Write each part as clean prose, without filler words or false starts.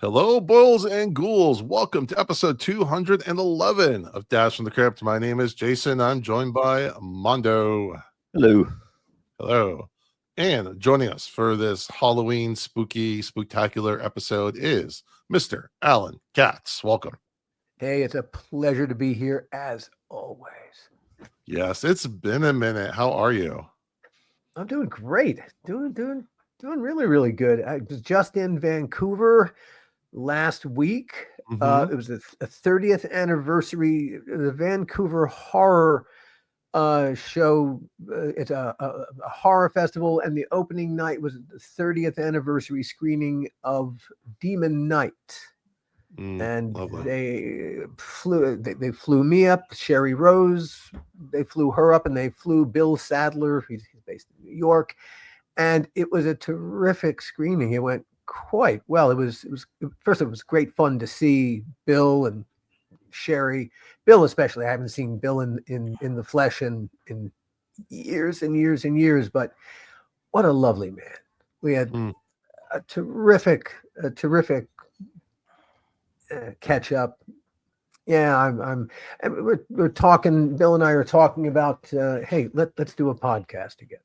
Hello, boils and ghouls. Welcome to episode 211 of Dash from the Crypt. My name is Jason. I'm joined by Mondo. Hello. Hello. And joining us for this Halloween spooky, spooktacular episode is Mr. Alan Katz. Welcome. Hey, it's a pleasure to be here as always. Yes, it's been a minute. How are you? I'm doing great. Doing really, really good. I was just in Vancouver last week. Mhm. It was the 30th anniversary of the Vancouver Horror show. It's a horror festival, and the opening night was the 30th anniversary screening of Demon Night. And Lovely. they flew me up, Sherry Rose, they flew her up, and they flew Bill Sadler, he's based in New York, and it was a terrific screening. It went quite well. It was first, it was great fun to see Bill and Sherry. Bill especially. I haven't seen Bill in the flesh in years and years and years, but what a lovely man. We had a terrific catch up. Yeah, and we're talking. Bill and I are talking about, hey, let's do a podcast together.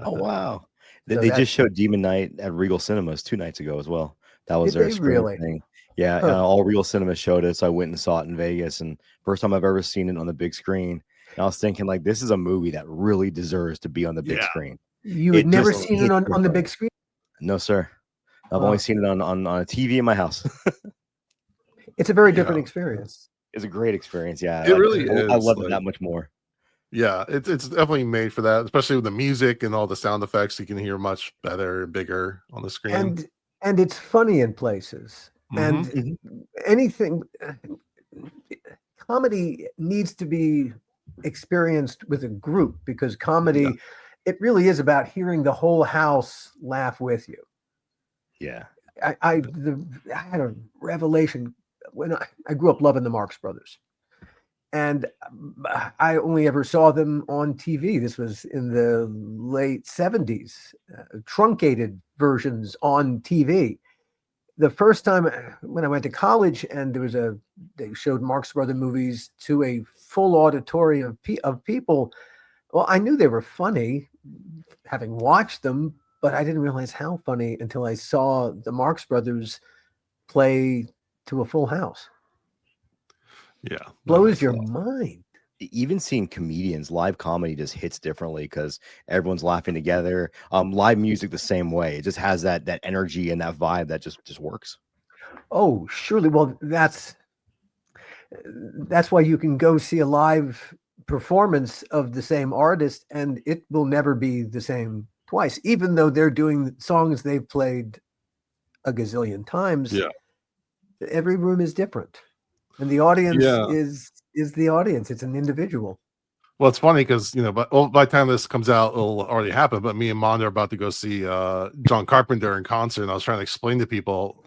Oh wow! So They just showed Demon Night at Regal Cinemas 2 nights ago as well. That was Did their they screening really? thing. Yeah, Huh. all Regal Cinemas showed it, so I went and saw it in Vegas, and first time I've ever seen it on the big screen. And I was thinking, like, this is a movie that really deserves to be on the big Yeah. screen. You had It never just seen it hits on the different. big screen? No, sir. I've only seen it on a TV in my house. It's a very different experience. It's a great experience. Yeah, It really I is. love it that much more. Yeah, it's definitely made for that, especially with the music and all the sound effects. You can hear much better, bigger on the screen. And it's funny in places. Mhm. And anything comedy needs to be experienced with a group, because comedy, it really is about hearing the whole house laugh with you. Yeah. I had a revelation when I grew up loving the Marx Brothers, and I only ever saw them on TV. This was in the late 70s, truncated versions on TV. The first time when I went to college, and they showed Marx Brother movies to a full auditorium of people. Well, I knew they were funny, having watched them, but I didn't realize how funny until I saw the Marx Brothers play to a full house. Yeah. Blows your mind. Even seeing comedians, live comedy just hits differently because everyone's laughing together. Live music the same way. It just has that energy and that vibe that just works. Oh, surely. Well, that's why you can go see a live performance of the same artist, and it will never be the same twice, even though they're doing songs they've played a gazillion times. Yeah. Every room is different, and the audience Yeah. is the audience. It's an individual. Well, it's funny because by the time this comes out, it'll already happen. But me and Mondo are about to go see John Carpenter in concert, and I was trying to explain to people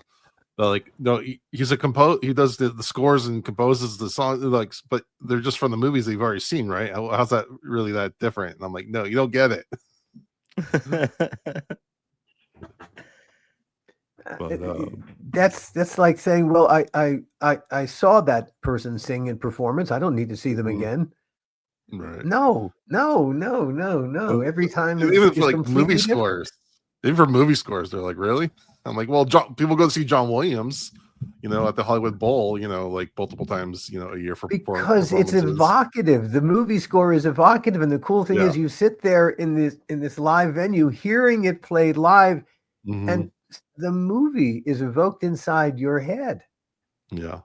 that, like, no, he's a he does the scores and composes the song, like, but they're just from the movies that you've already seen, right? How's that really that different? And I'm like, no, you don't get it. But, that's like saying, well, I saw that person sing in performance. I don't need to see them again. Right. No. Every time it's even just for like completely movie different. scores, even for movie scores, they're like, really? I'm like, well, people go to see John Williams, at the Hollywood Bowl, like multiple times, a year for because it's evocative. The movie score is evocative, and the cool thing is you sit there in this live venue, hearing it played live, and the movie is evoked inside your head. Yeah.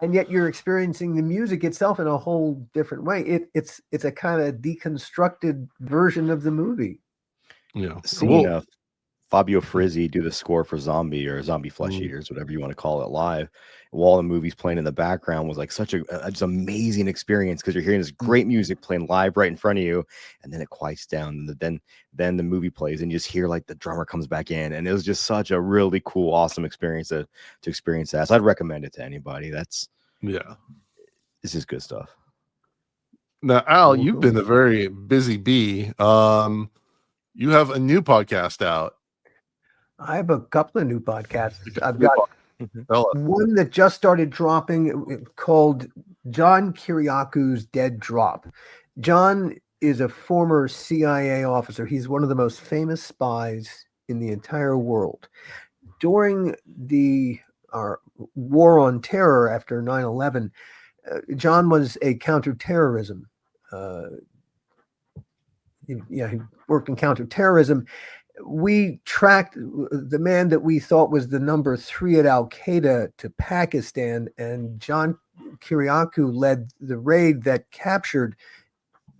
And yet you're experiencing the music itself in a whole different way. It's a kind of deconstructed version of the movie. Yeah. Seeing Fabio Frizzi do the score for Zombie or Zombie Flesh Mm. Eaters, whatever you want to call it, live, while the movie's playing in the background, was like such a just amazing experience, because you're hearing this great music playing live right in front of you, and then it quiets down, and then the movie plays, and you just hear like the drummer comes back in, and it was just such a really cool, awesome experience to experience that. So I'd recommend it to anybody. This is good stuff. Now, Al, you've been a very busy bee. You have a new podcast out. I have a couple of new podcasts. I've New got Tell us. One that just started dropping called John Kiriaku's Dead Drop. John is a former CIA officer. He's one of the most famous spies in the entire world. During the war on terror after 9/11, John was a counterterrorism. He worked in counterterrorism. We tracked the man that we thought was the number 3 at Al Qaeda to Pakistan, and John Kiriaku led the raid that captured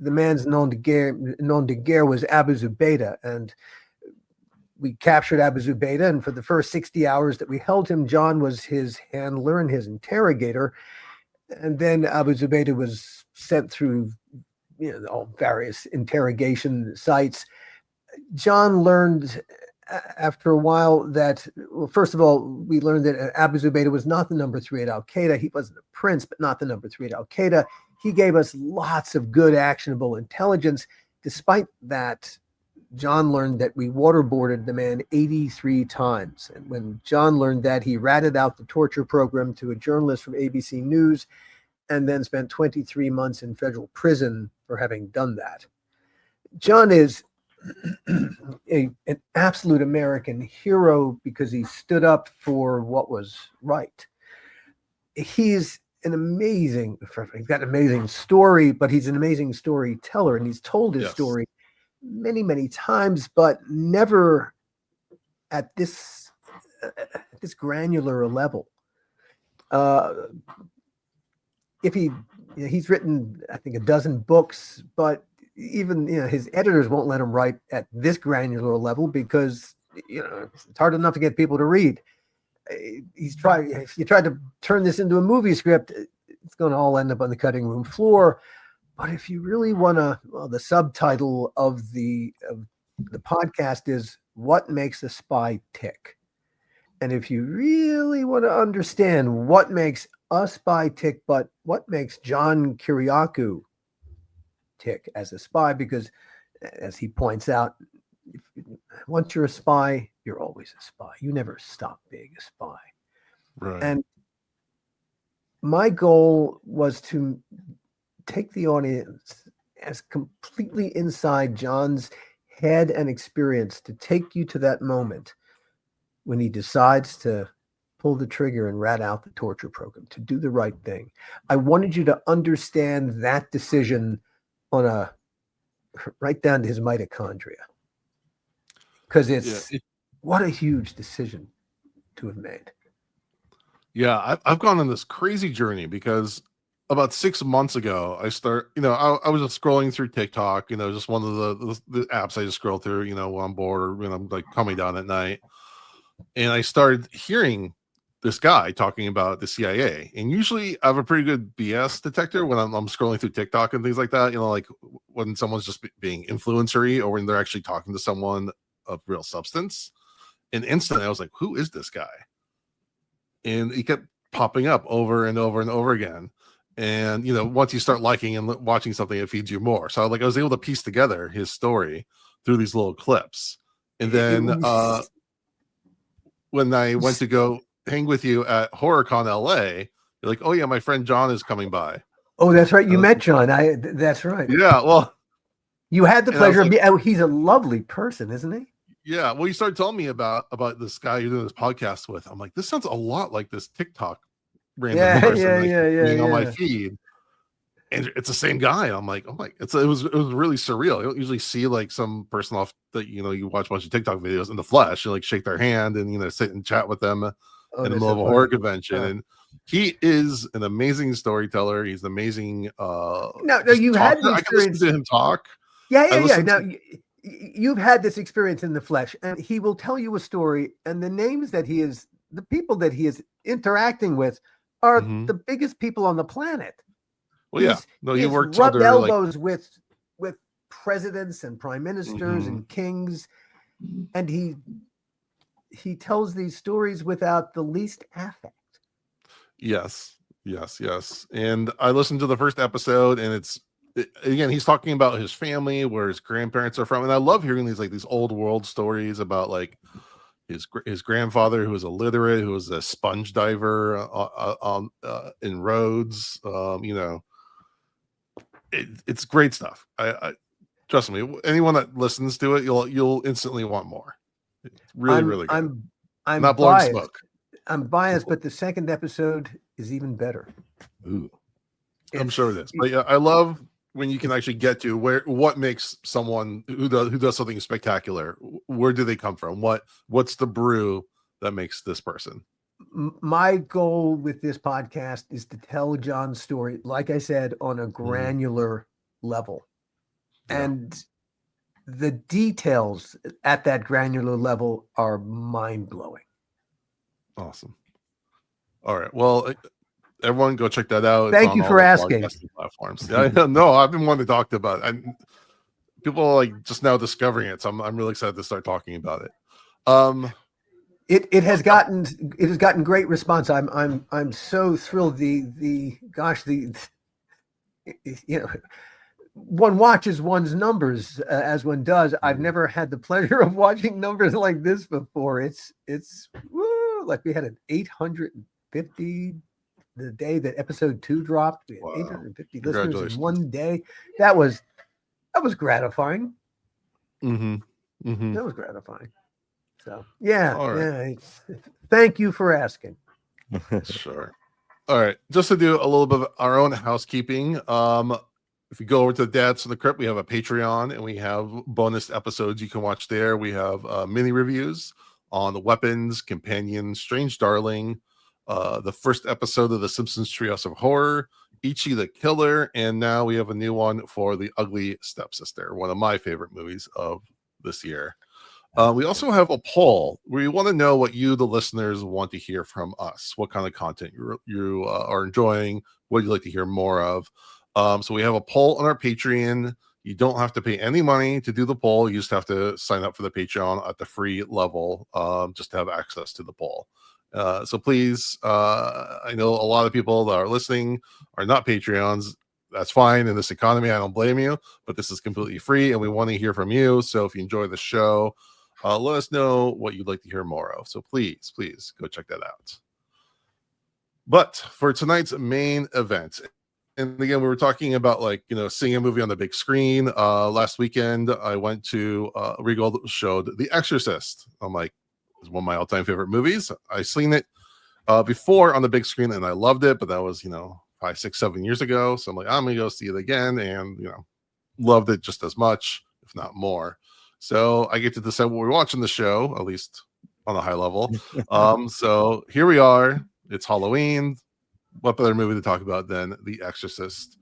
the man's nom de guerre was Abu Zubaydah, and we captured Abu Zubaydah. And for the first 60 hours that we held him, John was his handler and his interrogator. And then Abu Zubaydah was sent through, all various interrogation sites. John learned after a while that, well, first of all, we learned that Abu Zubaydah was not the number 3 at Al Qaeda. He wasn't a prince, but not the number 3 at Al Qaeda. He gave us lots of good, actionable intelligence. Despite that, John learned that we waterboarded the man 83 times. And when John learned that, he ratted out the torture program to a journalist from ABC News and then spent 23 months in federal prison for having done that. John is an absolute American hero because he stood up for what was right. He's he's got an amazing story, but he's an amazing storyteller, and he's told his story many, many times, but never at this granular a level. He's written, I think, a dozen books, but even his editors won't let him write at this granular level because it's hard enough to get people to read. If you try to turn this into a movie script, it's going to all end up on the cutting room floor. But if you really want to, the subtitle of the podcast is "What Makes a Spy Tick," and if you really want to understand what makes a spy tick, but what makes John Kiriaku tick as a spy, because as he points out, once you're a spy, you're always a spy. You never stop being a spy. Right. And my goal was to take the audience as completely inside John's head and experience, to take you to that moment when he decides to pull the trigger and rat out the torture program, to do the right thing. I wanted you to understand that decision right down to his mitochondria. Because what a huge decision to have made. Yeah, I've gone on this crazy journey because about 6 months ago, I was just scrolling through TikTok, just one of the apps I just scroll through, when I'm bored or when I'm like coming down at night. And I started hearing this guy talking about the CIA. And usually I have a pretty good BS detector when I'm scrolling through TikTok and things like that, like when someone's just being influencery or when they're actually talking to someone of real substance. And instantly I was like, who is this guy? And he kept popping up over and over and over again. And once you start liking and watching something, it feeds you more. So I was able to piece together his story through these little clips. And then when I went to go hang with you at HorrorCon LA, you're like, oh yeah, my friend John is coming by. Oh, that's right. You met John. That's right. Yeah. Well, you had the pleasure of being. He's a lovely person, isn't he? Yeah. Well, you started telling me about this guy you're doing this podcast with. I'm like, this sounds a lot like this TikTok random person on my feed. And it's the same guy. And I'm like, oh my, it was really surreal. You don't usually see like some person off that, you watch a bunch of TikTok videos in the flesh, you like shake their hand and, sit and chat with them in the middle of a horror convention. Yeah. And he is an amazing storyteller. He's an amazing, no, you had the experience. I can listen to him talk. Yeah. Now, you've had this experience in the flesh, and he will tell you a story, and the people that he is interacting with are the biggest people on the planet. Well, he worked rubbed elbows with presidents and prime ministers and kings, and he tells these stories without the least affect. Yes. And I listened to the first episode, and again, he's talking about his family, where his grandparents are from, and I love hearing these old world stories about his grandfather, who was illiterate, who was a sponge diver in Rhodes. It's great stuff. I trust me. Anyone that listens to it, you'll instantly want more. It's really, really good. I'm Not blowing biased. smoke. I'm biased, but the second episode is even better. Ooh. I'm sure it is. But yeah, I love when you can actually get to what makes someone who does something spectacular. Where do they come from? What's the brew that makes this person? My goal with this podcast is to tell John's story, like I said, on a granular level. Yeah. And the details at that granular level are mind-blowing. Awesome. All right. Well, everyone go check that out. Thank you for asking. Platforms. Yeah, no, I've been wanting to talk about it. People are like just now discovering it, so I'm really excited to start talking about it. It has gotten great response. I'm so thrilled. One watches one's numbers as one does. I've never had the pleasure of watching numbers like this before. It's woo, like we had an 850 the day that episode 2 dropped. We had 850 listeners in one day. That was gratifying. That was gratifying. So yeah. Thank you for asking. Sure. All right. Just to do a little bit of our own housekeeping. If you go over to the Dads of the Crypt, we have a Patreon and we have bonus episodes you can watch there. We have mini reviews on the Weapons, Companion, Strange Darling, the first episode of The Simpsons Treehouse of Horror, Ichi the Killer, and now we have a new one for The Ugly Stepsister, one of my favorite movies of this year. We also have a poll where we want to know what you, the listeners, want to hear from us. What kind of content you are enjoying, what you'd like to hear more of. So we have a poll on our Patreon. You don't have to pay any money to do the poll. You just have to sign up for the Patreon at the free level just to have access to the poll. So please, I know a lot of people that are listening are not Patreons. That's fine in this economy. I don't blame you, but this is completely free and we want to hear from you. So if you enjoy the show, let us know what you'd like to hear more of. So please go check that out. But for tonight's main event, and again, we were talking about seeing a movie on the big screen. Last weekend, I went to Regal showed The Exorcist. I'm like, it's one of my all-time favorite movies. I've seen it before on the big screen and I loved it, but that was 5, 6, 7 years ago. So I'm like, I'm gonna go see it again, and loved it just as much, if not more. So I get to decide what we're watching the show, at least on a high level. So here we are. It's Halloween. What better movie to talk about than The Exorcist?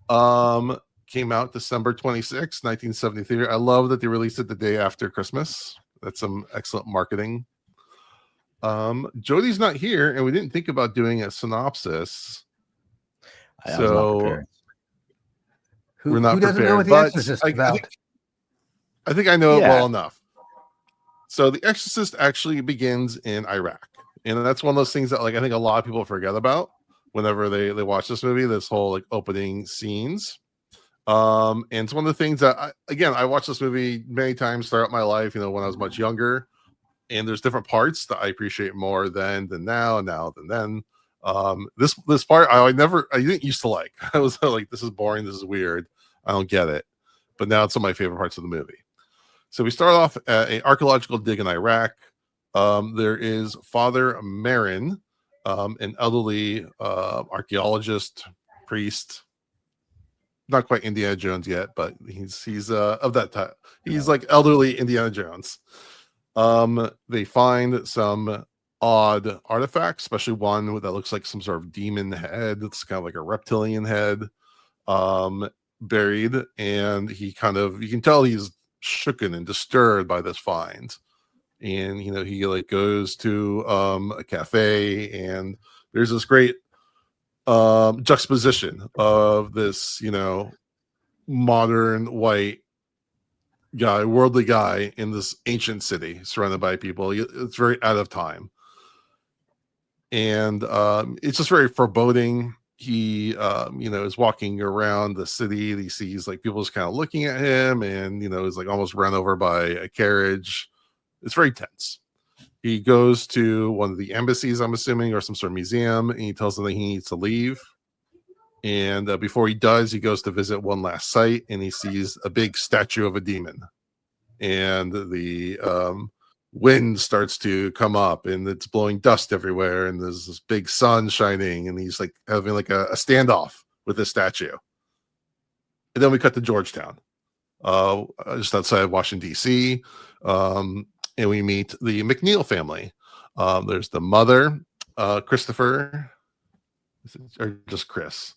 Came out December 26, 1973. I love that they released it the day after Christmas. That's some excellent marketing. Jody's not here, and we didn't think about doing a synopsis. So we're not who doesn't prepared. know what The Exorcist is about? I think I know it well enough. So The Exorcist actually begins in Iraq. And that's one of those things that I think a lot of people forget about whenever they watch this movie, this whole opening scenes. And it's one of the things that I watched this movie many times throughout my life, when I was much younger, and there's different parts that I appreciate more then than now than then. This part I didn't used to like. I was like, this is boring, this is weird, I don't get it. But now it's one of my favorite parts of the movie. So we start off at an archaeological dig in Iraq. There is Father Marin, an elderly archaeologist, priest, not quite Indiana Jones yet, but he's of that type. He's like elderly Indiana Jones. They find some odd artifacts, especially one that looks like some sort of demon head. It's kind of like a reptilian head, buried, and you can tell he's shooken and disturbed by this find. And he goes to a cafe, and there's this great juxtaposition of this modern white guy, worldly guy, in this ancient city surrounded by people. It's very out of time, and it's just very foreboding. He is walking around the city. He sees people just kind of looking at him, and is almost run over by a carriage. It's very tense. He goes to one of the embassies, I'm assuming, or some sort of museum, and he tells them that he needs to leave. And before he does, he goes to visit one last site, and he sees a big statue of a demon. And the wind starts to come up, and it's blowing dust everywhere, and there's this big sun shining, and he's like having like a standoff with the statue. And then we cut to Georgetown, just outside of Washington, D.C., and we meet the McNeil family. There's the mother, Christopher, or just Chris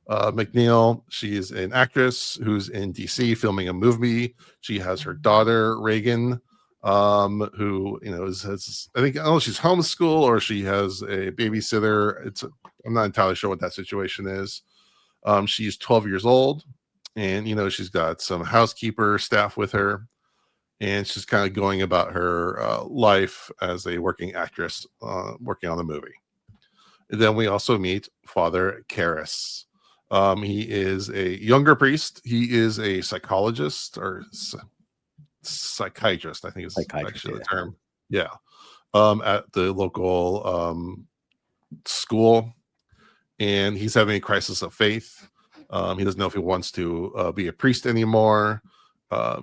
McNeil. She's an actress who's in DC filming a movie. She has her daughter Reagan, who has, I think, I don't know if she's homeschool or she has a babysitter. I'm not entirely sure what that situation is. She's 12 years old, and she's got some housekeeper staff with her, and she's kind of going about her life as a working actress, working on the movie. And then we also meet Father Karras. He is a younger priest. He is a psychologist or psychiatrist, I think is actually the term. Yeah. At the local school. And he's having a crisis of faith. He doesn't know if he wants to be a priest anymore.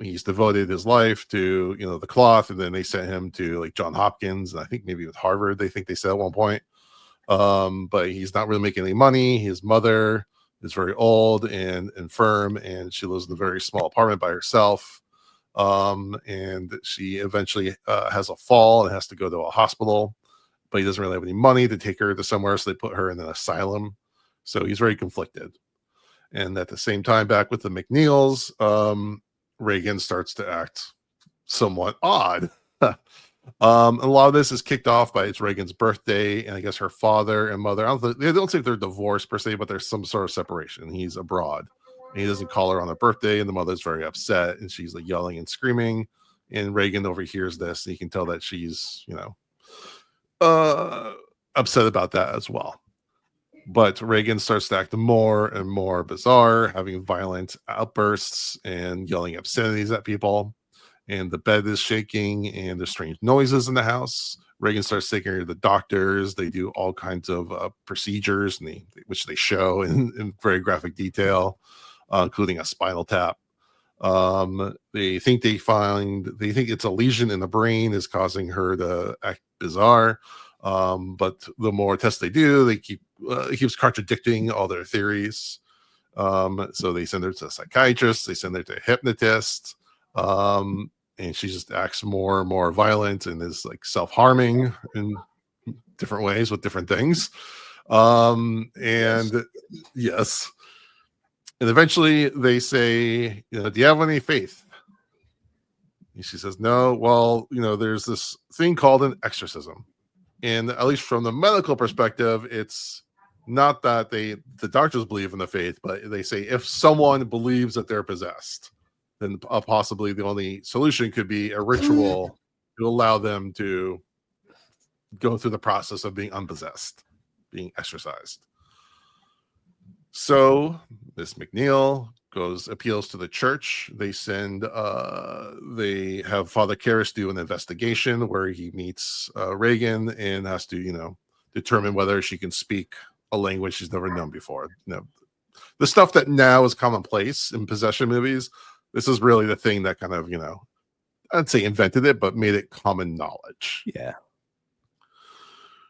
He's devoted his life to the cloth, and then they sent him to like Johns Hopkins, and I think maybe with Harvard, they think they said at one point. But he's not really making any money. His mother is very old and infirm, and she lives in a very small apartment by herself. And she eventually has a fall and has to go to a hospital, but he doesn't really have any money to take her to somewhere, so they put her in an asylum. So he's very conflicted. And at the same time, back with the McNeils, Reagan starts to act somewhat odd. A lot of this is kicked off by it's Reagan's birthday, and I guess her father and mother, they don't think they're divorced per se, but there's some sort of separation. He's abroad, and he doesn't call her on her birthday, and the mother's very upset, and she's like yelling and screaming, and Reagan overhears this, and you can tell that she's upset about that as well. But Reagan starts to act more and more bizarre, having violent outbursts and yelling obscenities at people. And the bed is shaking, and there's strange noises in the house. Reagan starts taking her to the doctors. They do all kinds of procedures, which they show in very graphic detail, including a spinal tap. They think it's a lesion in the brain is causing her to act bizarre. But the more tests they do, it keeps contradicting all their theories. So they send her to a psychiatrist, they send her to a hypnotist, and she just acts more and more violent and is like self-harming in different ways with different things. And yes. And eventually they say, do you have any faith? And she says, no. Well, there's this thing called an exorcism. And at least from the medical perspective, it's not that the doctors believe in the faith, but they say if someone believes that they're possessed, then possibly the only solution could be a ritual to allow them to go through the process of being unpossessed, being exorcised. So Miss McNeil appeals to the church. They have Father Karras do an investigation where he meets Reagan and has to, determine whether she can speak a language she's never known before. The stuff that now is commonplace in possession movies, this is really the thing that kind of, I'd say invented it, but made it common knowledge. Yeah.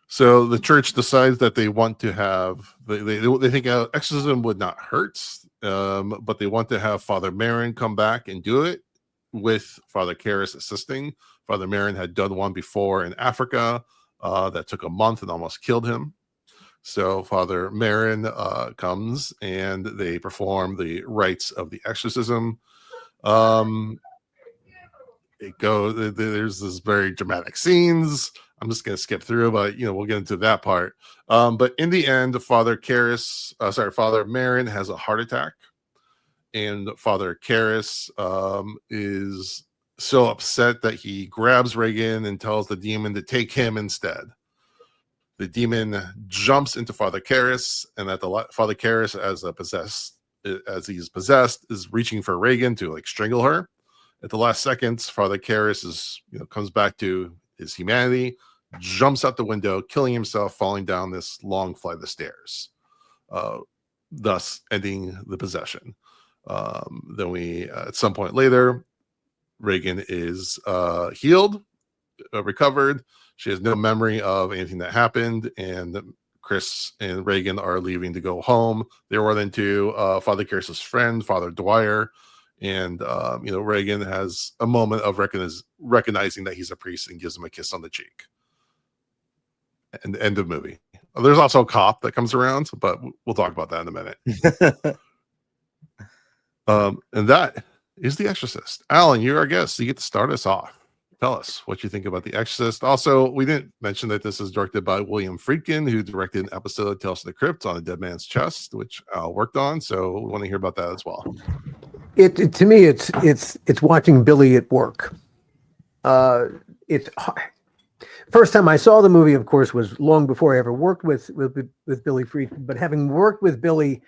So the church decides that they want to have, they think exorcism would not hurt, but they want to have Father Marin come back and do it with Father Karras assisting. Father Marin had done one before in Africa that took a month and almost killed him. So Father Marin comes and they perform the rites of the exorcism. There's this very dramatic scenes. I'm just going to skip through, but we'll get into that part. But in the end, Father Marin has a heart attack, and Father Karras is so upset that he grabs Reagan and tells the demon to take him instead. The demon jumps into Father Karras, and Father Karras, as he's possessed, is reaching for Reagan to like strangle her. At the last seconds, Father Karras comes back to his humanity, jumps out the window, killing himself, falling down this long flight of stairs, thus ending the possession. Then we, at some point later, Reagan is healed, recovered. She has no memory of anything that happened, and Chris and Reagan are leaving to go home. They run into Father Karras' friend, Father Dwyer, and Reagan has a moment of recognizing that he's a priest and gives him a kiss on the cheek. And end of movie. There's also a cop that comes around, but we'll talk about that in a minute. And that is The Exorcist. Alan, you're our guest, so you get to start us off. Tell us what you think about The Exorcist. Also, we didn't mention that this is directed by William Friedkin, who directed an episode of Tales from the Crypt on a Dead Man's Chest, which Al worked on. So we want to hear about that as well. To me, it's watching Billy at work. It's hard. First time I saw the movie, of course, was long before I ever worked with Billy Friedkin. But having worked with Billy,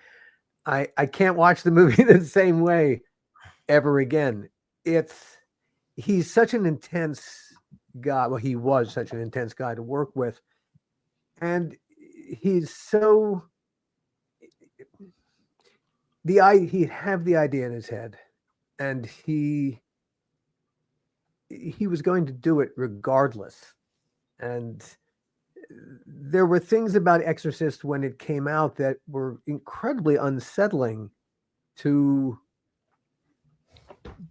I can't watch the movie the same way ever again. He's such an intense guy. Well, he was such an intense guy to work with. And he's so... He'd have the idea in his head, and he was going to do it regardless. And there were things about Exorcist when it came out that were incredibly unsettling to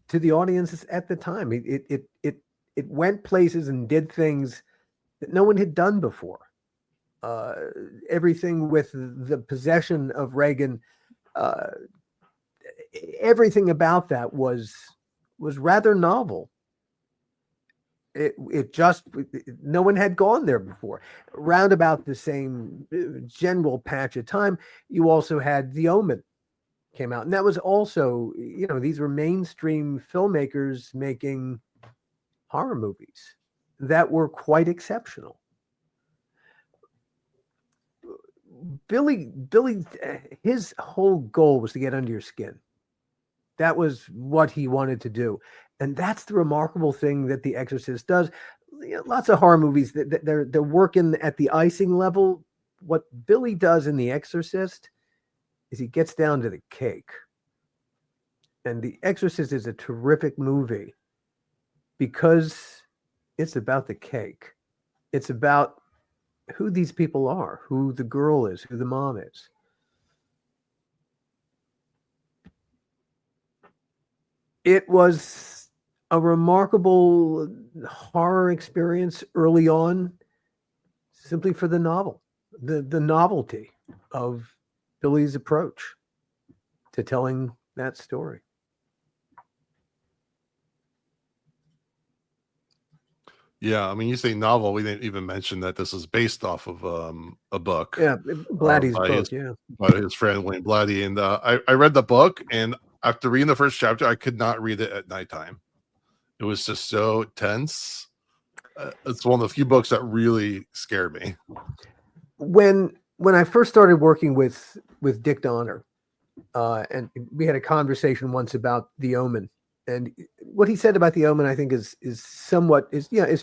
the audiences at the time. It went places and did things that no one had done before. Everything with the possession of Reagan, everything about that was rather novel. No one had gone there before. Round about the same general patch of time, you also had The Omen came out, and that was also, these were mainstream filmmakers making horror movies that were quite exceptional. Billy, his whole goal was to get under your skin. That was what he wanted to do. And that's the remarkable thing that The Exorcist does. Lots of horror movies, they're working at the icing level. What Billy does in The Exorcist is he gets down to the cake. And The Exorcist is a terrific movie because it's about the cake. It's about who these people are, who the girl is, who the mom is. It was a remarkable horror experience early on, simply for the novelty of Billy's approach to telling that story. Yeah, I mean, you say novel. We didn't even mention that this is based off of a book. Yeah, Blatty's book. By his friend Wayne Blatty. And I read the book, and after reading the first chapter, I could not read it at nighttime. It was just so tense. It's one of the few books that really scared me. When I first started working with Dick Donner, and we had a conversation once about The Omen, and what he said about The Omen, I think, is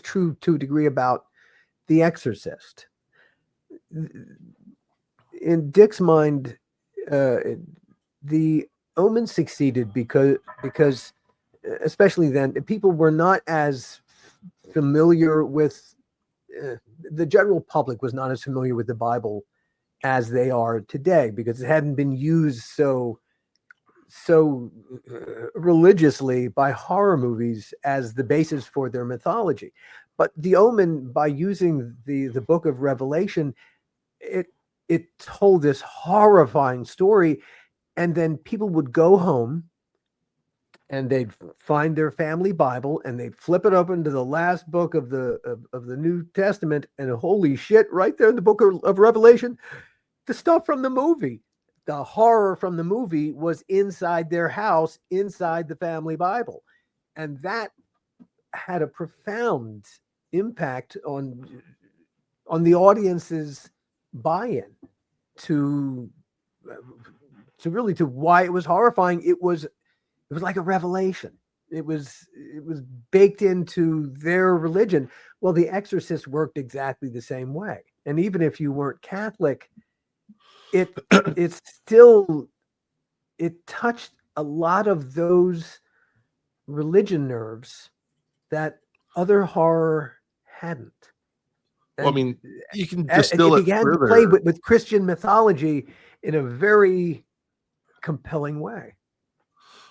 true to a degree about The Exorcist. In Dick's mind, The Omen succeeded because especially then, people were not as familiar with the general public was not as familiar with the Bible as they are today, because it hadn't been used so religiously by horror movies as the basis for their mythology. But The Omen, by using the book of Revelation, it told this horrifying story, and then people would go home and they'd find their family Bible and they'd flip it open to the last book of the New Testament, and holy shit, right there in the book of Revelation, the stuff from the movie, the horror from the movie was inside their house, inside the family Bible. And that had a profound impact on the audience's buy-in to why it was horrifying. It was like a revelation. It was baked into their religion. Well, The Exorcist worked exactly the same way. And even if you weren't Catholic, it still it touched a lot of those religion nerves that other horror hadn't. Well, I And mean, you can it distill it began to play further. with Christian mythology in a very compelling way.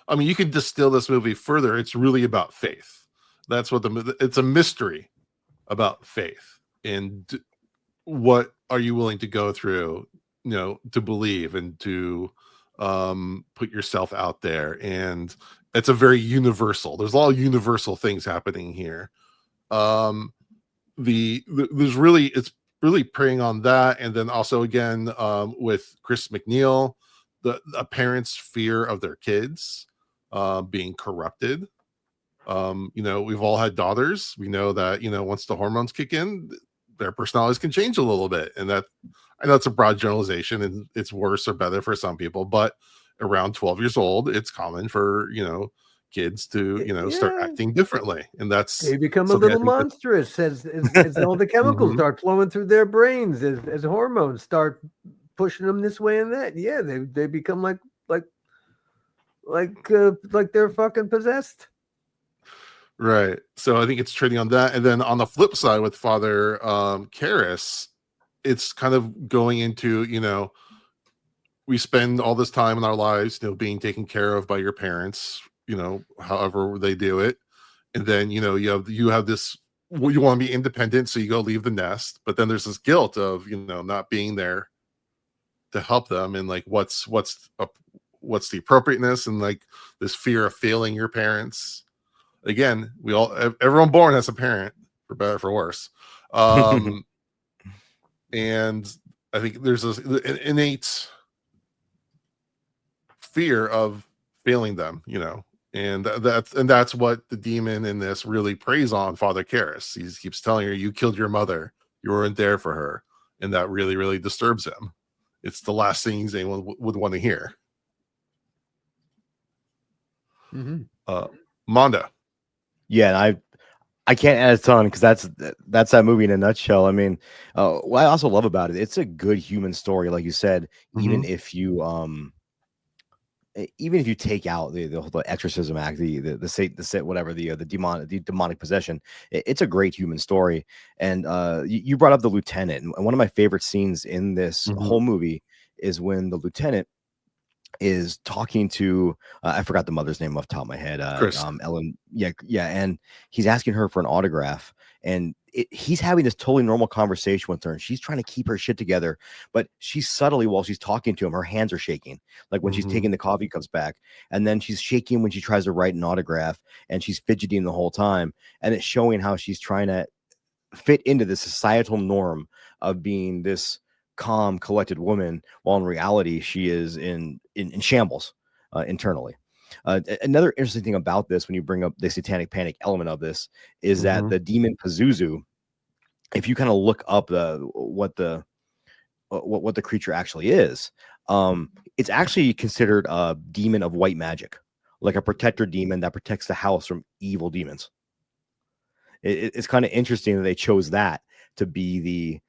I mean, you can distill this movie further. It's really about faith. That's what it's a mystery about faith and what are you willing to go through, to believe and to put yourself out there. And it's a very universal. There's a lot of universal things happening here. There's really it's really preying on that, and then also again with Chris McNeil, a parent's fear of their kids being corrupted. We've all had daughters. We know that once the hormones kick in, their personalities can change a little bit, and that I know it's a broad generalization, and it's worse or better for some people, but around 12 years old, it's common for kids to start acting differently, and that's they become a something I little think monstrous as all the chemicals Mhm. start flowing through their brains, as hormones start pushing them this way and that. Yeah, they become like they're fucking possessed. Right. So I think it's trading on that. And then on the flip side with Father Karras, it's kind of going into, we spend all this time in our lives, being taken care of by your parents, however they do it. And then, you have this, well, you want to be independent, so you go leave the nest. But then there's this guilt of, not being there to help them. And like, what's the appropriateness, and like this fear of failing your parents. Again, everyone born has a parent, for better or for worse. And I think there's an innate fear of failing them, and that's what the demon in this really preys on Father Karras. He keeps telling her, you killed your mother, you weren't there for her, and that really, really disturbs him. It's the last things anyone would want to hear. Mondo. Yeah, and I can't add a ton because that's that movie in a nutshell. I mean, what I also love about it, it's a good human story, like you said. Even if you take out the exorcism act, the demonic possession, it's a great human story. And you brought up the lieutenant, and one of my favorite scenes in this whole movie is when the lieutenant is talking to I forgot the mother's name off the top of my head, Chris. Ellen. Yeah, and he's asking her for an autograph, and he's having this totally normal conversation with her, and she's trying to keep her shit together, but she's subtly, while she's talking to him, her hands are shaking, like when she's taking the coffee cups back, and then she's shaking when she tries to write an autograph, and she's fidgeting the whole time, and it's showing how she's trying to fit into the societal norm of being this calm, collected woman, while in reality she is in shambles internally. Another interesting thing about this, when you bring up the satanic panic element of this, is that the demon Pazuzu, if you kind of look up what the creature actually is, it's actually considered a demon of white magic, like a protector demon that protects the house from evil demons. It's kind of interesting that they chose that to be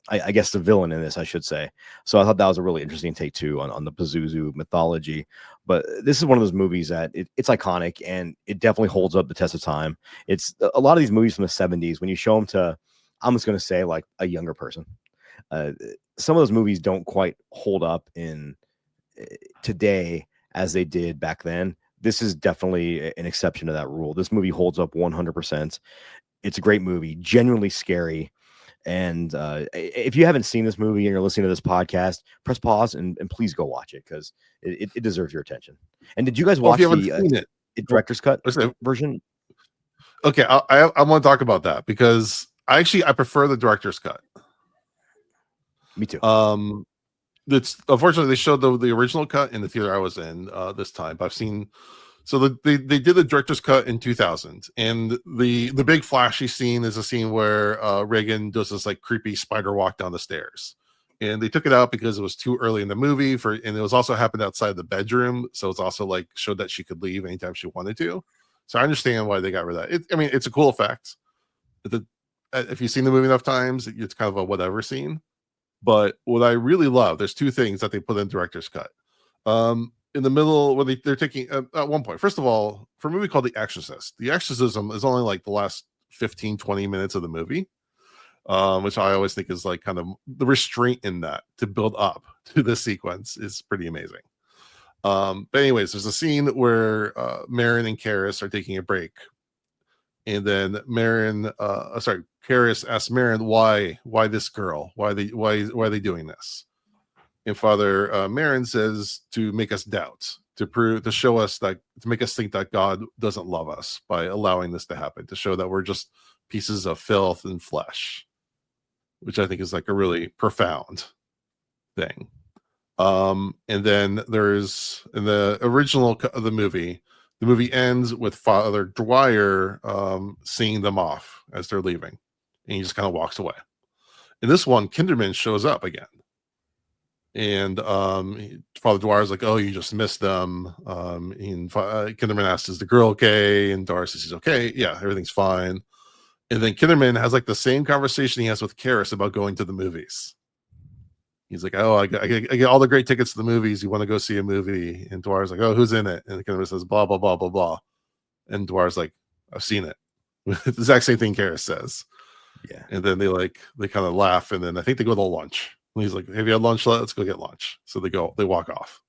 I guess the villain in this, I should say. So I thought that was a really interesting take too on the Pazuzu mythology. But this is one of those movies that it's iconic, and it definitely holds up the test of time. It's a lot of these movies from the 70s, when you show them to, I'm just going to say, like a younger person, some of those movies don't quite hold up in today as they did back then. This is definitely an exception to that rule. This movie holds up 100%. It's a great movie, genuinely scary. And if you haven't seen this movie and you're listening to this podcast, press pause and please go watch it, because it deserves your attention. And did you guys watch the director's cut version? Okay, I want to talk about that, because I prefer the director's cut. Me too. That's unfortunately, they showed the original cut in the theater I was in this time, but I've seen. So they did the director's cut in 2000, and the big flashy scene is a scene where Reagan does this like creepy spider walk down the stairs, and they took it out because it was too early in the movie and it was also happened outside the bedroom, so it's also like showed that she could leave anytime she wanted to. So I understand why they got rid of that. I mean, it's a cool effect. If you've seen the movie enough times, it's kind of a whatever scene. But what I really love, there's two things that they put in director's cut. In the middle, when they're taking at one point, first of all, for a movie called The Exorcist, the exorcism is only like the last 15-20 minutes of the movie, which I always think is like kind of the restraint in that to build up to this sequence is pretty amazing. But anyways, there's a scene where Marin and Karis are taking a break, and then Karis asks Marin why this girl, why are they doing this? And Father Marin says to make us doubt, to show us that, to make us think that God doesn't love us by allowing this to happen, to show that we're just pieces of filth and flesh, which I think is like a really profound thing. And then there's in the original of the movie ends with Father Dwyer seeing them off as they're leaving, and he just kind of walks away. In this one, Kinderman shows up again. And Father Dwyer's like, "Oh, you just missed them." And Kinderman asks, "Is the girl okay?" And Dwyer says he's okay. Yeah, everything's fine. And then Kinderman has like the same conversation he has with Karis about going to the movies. He's like, "Oh, I get all the great tickets to the movies. You want to go see a movie?" And Dwyer's like, "Oh, who's in it?" And Kinderman says, "Blah blah blah blah blah." And Dwyer's like, "I've seen it." The exact same thing Karis says. Yeah. And then they kind of laugh, and then I think they go to lunch. And he's like, "Have you had lunch? Let's go get lunch." So they walk off.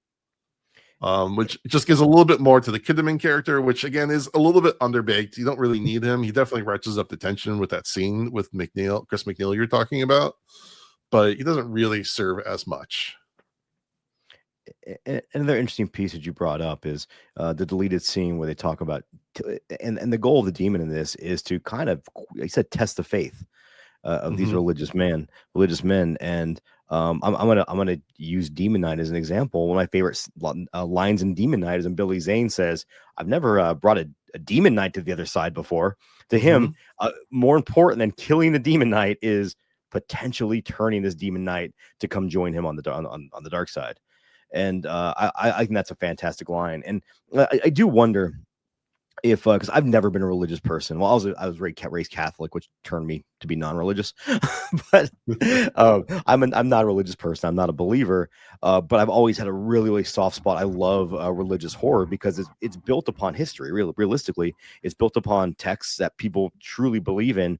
Which just gives a little bit more to the Kinderman character, which again is a little bit underbaked. You don't really need him. He definitely ratchets up the tension with that scene with Chris McNeil you're talking about, but he doesn't really serve as much. Another interesting piece that you brought up is the deleted scene where they talk about, and the goal of the demon in this is to kind of, he said, test the faith of these religious men, and I'm gonna use Demon Knight as an example. One of my favorite lines in Demon Knight is when Billy Zane says, "I've never brought a Demon Knight to the other side before." To him, more important than killing the Demon Knight is potentially turning this Demon Knight to come join him on the dark side. And I think that's a fantastic line. And I do wonder if, because I've never been a religious person. Well, I was raised Catholic, which turned me to be non-religious. But I'm not a religious person. I'm not a believer. But I've always had a really, really soft spot. I love religious horror because it's built upon history. Realistically, it's built upon texts that people truly believe in.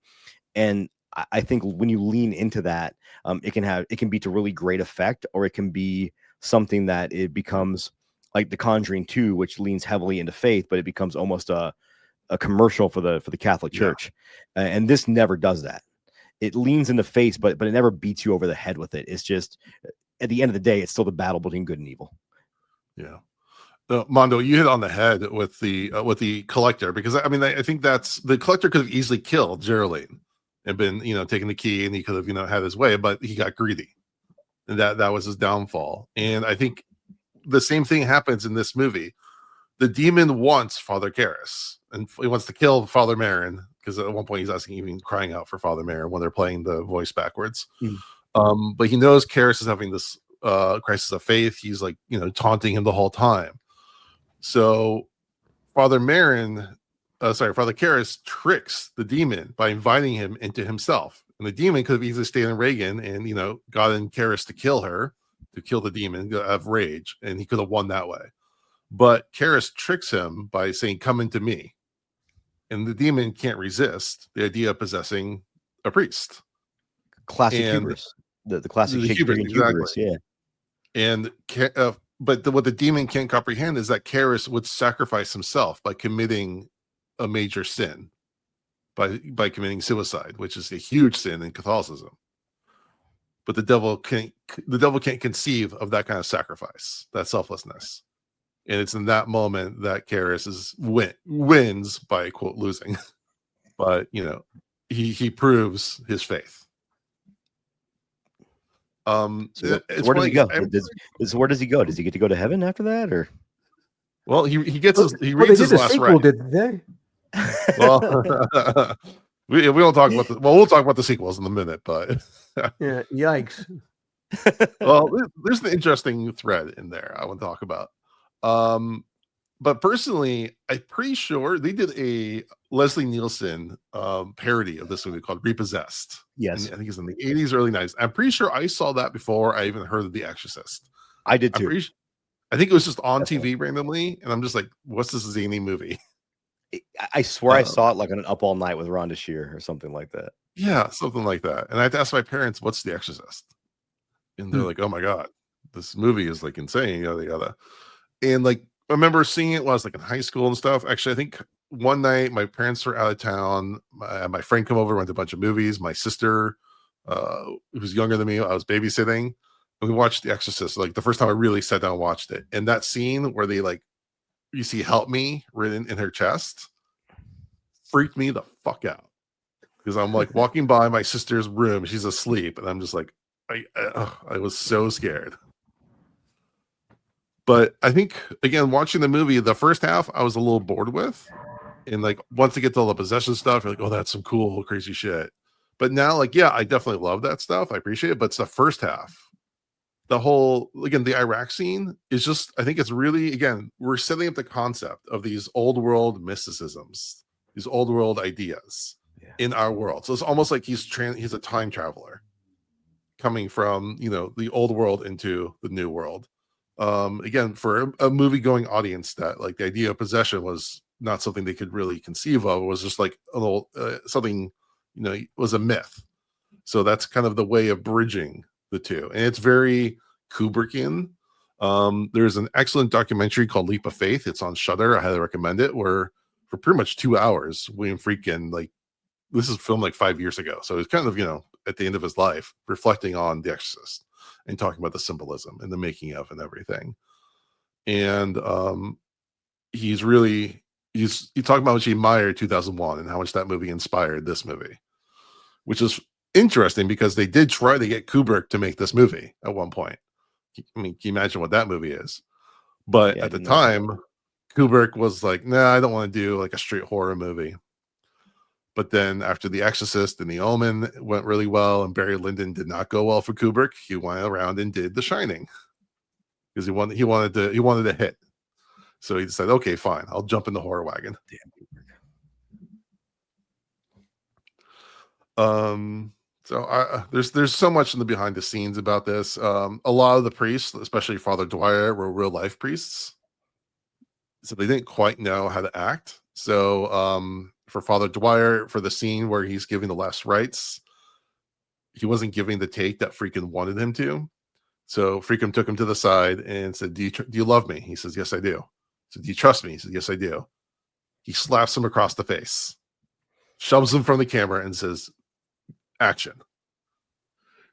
And I think when you lean into that, it can be to really great effect, or it can be something that it becomes like The Conjuring 2, which leans heavily into faith, but it becomes almost a commercial for the Catholic Church. And this never does that. It leans into faith, but it never beats you over the head with it. It's just, at the end of the day, it's still the battle between good and evil. Yeah. Mondo, you hit on the head with the collector, because I mean, I think that's the collector could have easily killed Geraldine and been, taking the key, and he could have, had his way, but he got greedy. And that was his downfall. And I think the same thing happens in this movie. The demon wants Father Karras, and he wants to kill Father Marin, because at one point he's asking, even crying out for Father Marin when they're playing the voice backwards. But he knows Karras is having this crisis of faith. He's like, taunting him the whole time. So Father Karras tricks the demon by inviting him into himself. And the demon could have easily stayed in Reagan and, gotten Karras to kill the demon out of rage, and he could have won that way. But Karras tricks him by saying, "Come into me." And the demon can't resist the idea of possessing a priest. Classic hubris. The classic Shakespearean hubris, yeah. And but what the demon can't comprehend is that Karras would sacrifice himself by committing a major sin, by committing suicide, which is a huge sin in Catholicism. But the devil can't conceive of that kind of sacrifice, that selflessness. And it's in that moment that Karras wins by, quote, losing. But he proves his faith. So where does he go? Where does he go? Does he get to go to heaven after that, or? Well, he reads his last sequel, didn't they? Well, we don't talk about we'll talk about the sequels in a minute, but yeah, yikes. Well, there's an interesting thread in there I want to talk about. But personally, I'm pretty sure they did a Leslie Nielsen parody of this movie called Repossessed. Yes, And I think it's in the 80s, early 90s. I'm pretty sure I saw that before I even heard of The Exorcist. I did I'm too. pretty sure, I think it was just on Definitely. TV randomly, and I'm just like, what's this zany movie? I swear I Uh, saw it like on an Up All Night with Rhonda Shear or something like that. yeah, something like that. And I had to ask my parents, what's The Exorcist? And they're like, oh my God, this movie is like insane, yada yada. And like I remember seeing it when I was like in high school and stuff. Actually, I think one night my parents were out of town. My friend come over, went to a bunch of movies. My sister, who was younger than me, I was babysitting, and we watched The Exorcist. Like the first time I really sat down and watched it. And that scene where they like you see "Help Me" written in her chest freaked me the fuck out because I'm like walking by my sister's room, she's asleep, and I'm just like, I was so scared. But I think again, watching the movie, the first half I was a little bored with, and like once you get to all the possession stuff, you're like, oh, that's some cool, crazy shit. But now, like, yeah, I definitely love that stuff. I appreciate it. But it's the first half. The whole again, the Iraq scene is just, I think it's really again, we're setting up the concept of these old world mysticisms, these old world ideas Yeah. in our world. So it's almost like he's a time traveler coming from the old world into the new world. Again, for a movie going audience, that like the idea of possession was not something they could really conceive of. It was just like a little something, was a myth. So that's kind of the way of bridging the two, and it's very Kubrickian. There's an excellent documentary called Leap of Faith. It's on Shudder. I highly recommend it. Where for pretty much 2 hours, William Friedkin, like, this is filmed like 5 years ago, so it's kind of at the end of his life, reflecting on The Exorcist and talking about the symbolism and the making of and everything. And he's really he's talking about how much he admired 2001 and how much that movie inspired this movie, which is interesting because they did try to get Kubrick to make this movie at one point. I mean, can you imagine what that movie is? But Yeah, I at the didn't know that. time, Kubrick was like, nah, I don't want to do like a straight horror movie. But then after The Exorcist and The Omen went really well, and Barry Lyndon did not go well for Kubrick, he went around and did The Shining because he wanted to hit. So he said, okay, fine, I'll jump in the horror wagon. So there's so much in the behind the scenes about this. A lot of the priests, especially Father Dwyer, were real life priests, so they didn't quite know how to act. So for Father Dwyer, for the scene where he's giving the last rites, he wasn't giving the take that Freakin wanted him to. So Freakin took him to the side and said, do you love me? He says, yes, I do. So do you trust me? He says, yes, I do. He slaps him across the face, shoves him from the camera, and says, action.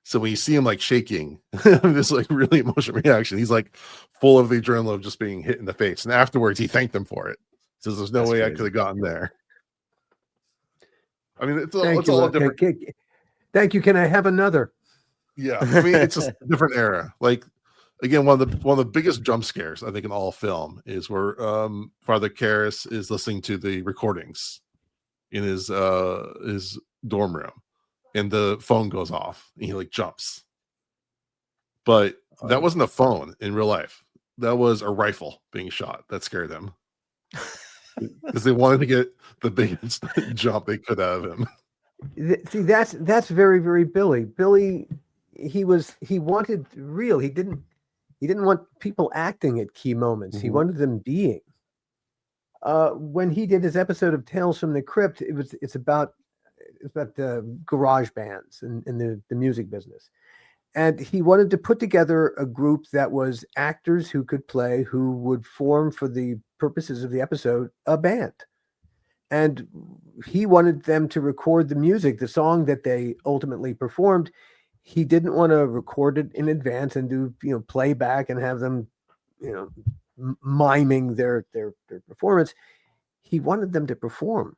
So when you see him like shaking, this like really emotional reaction, he's like full of the adrenaline of just being hit in the face. And afterwards, he thanked them for it. He says, "There's no way I could have gotten there." I mean, it's all different. Thank you. Can I have another? Yeah, I mean, it's just a different era. Like again, one of the biggest jump scares I think in all film is where Father Karras is listening to the recordings in his dorm room, and the phone goes off and he like jumps. But that wasn't a phone in real life. That was a rifle being shot that scared him because they wanted to get the biggest jump they could out of him. See, that's very, very Billy. Billy, he wanted real. He didn't want people acting at key moments. He wanted them being. When he did his episode of Tales from the Crypt, it's about garage bands and the music business. And he wanted to put together a group that was actors who could play, who would form, for the purposes of the episode, a band. And he wanted them to record the music, the song that they ultimately performed. He didn't want to record it in advance and do playback and have them miming their performance. He wanted them to perform.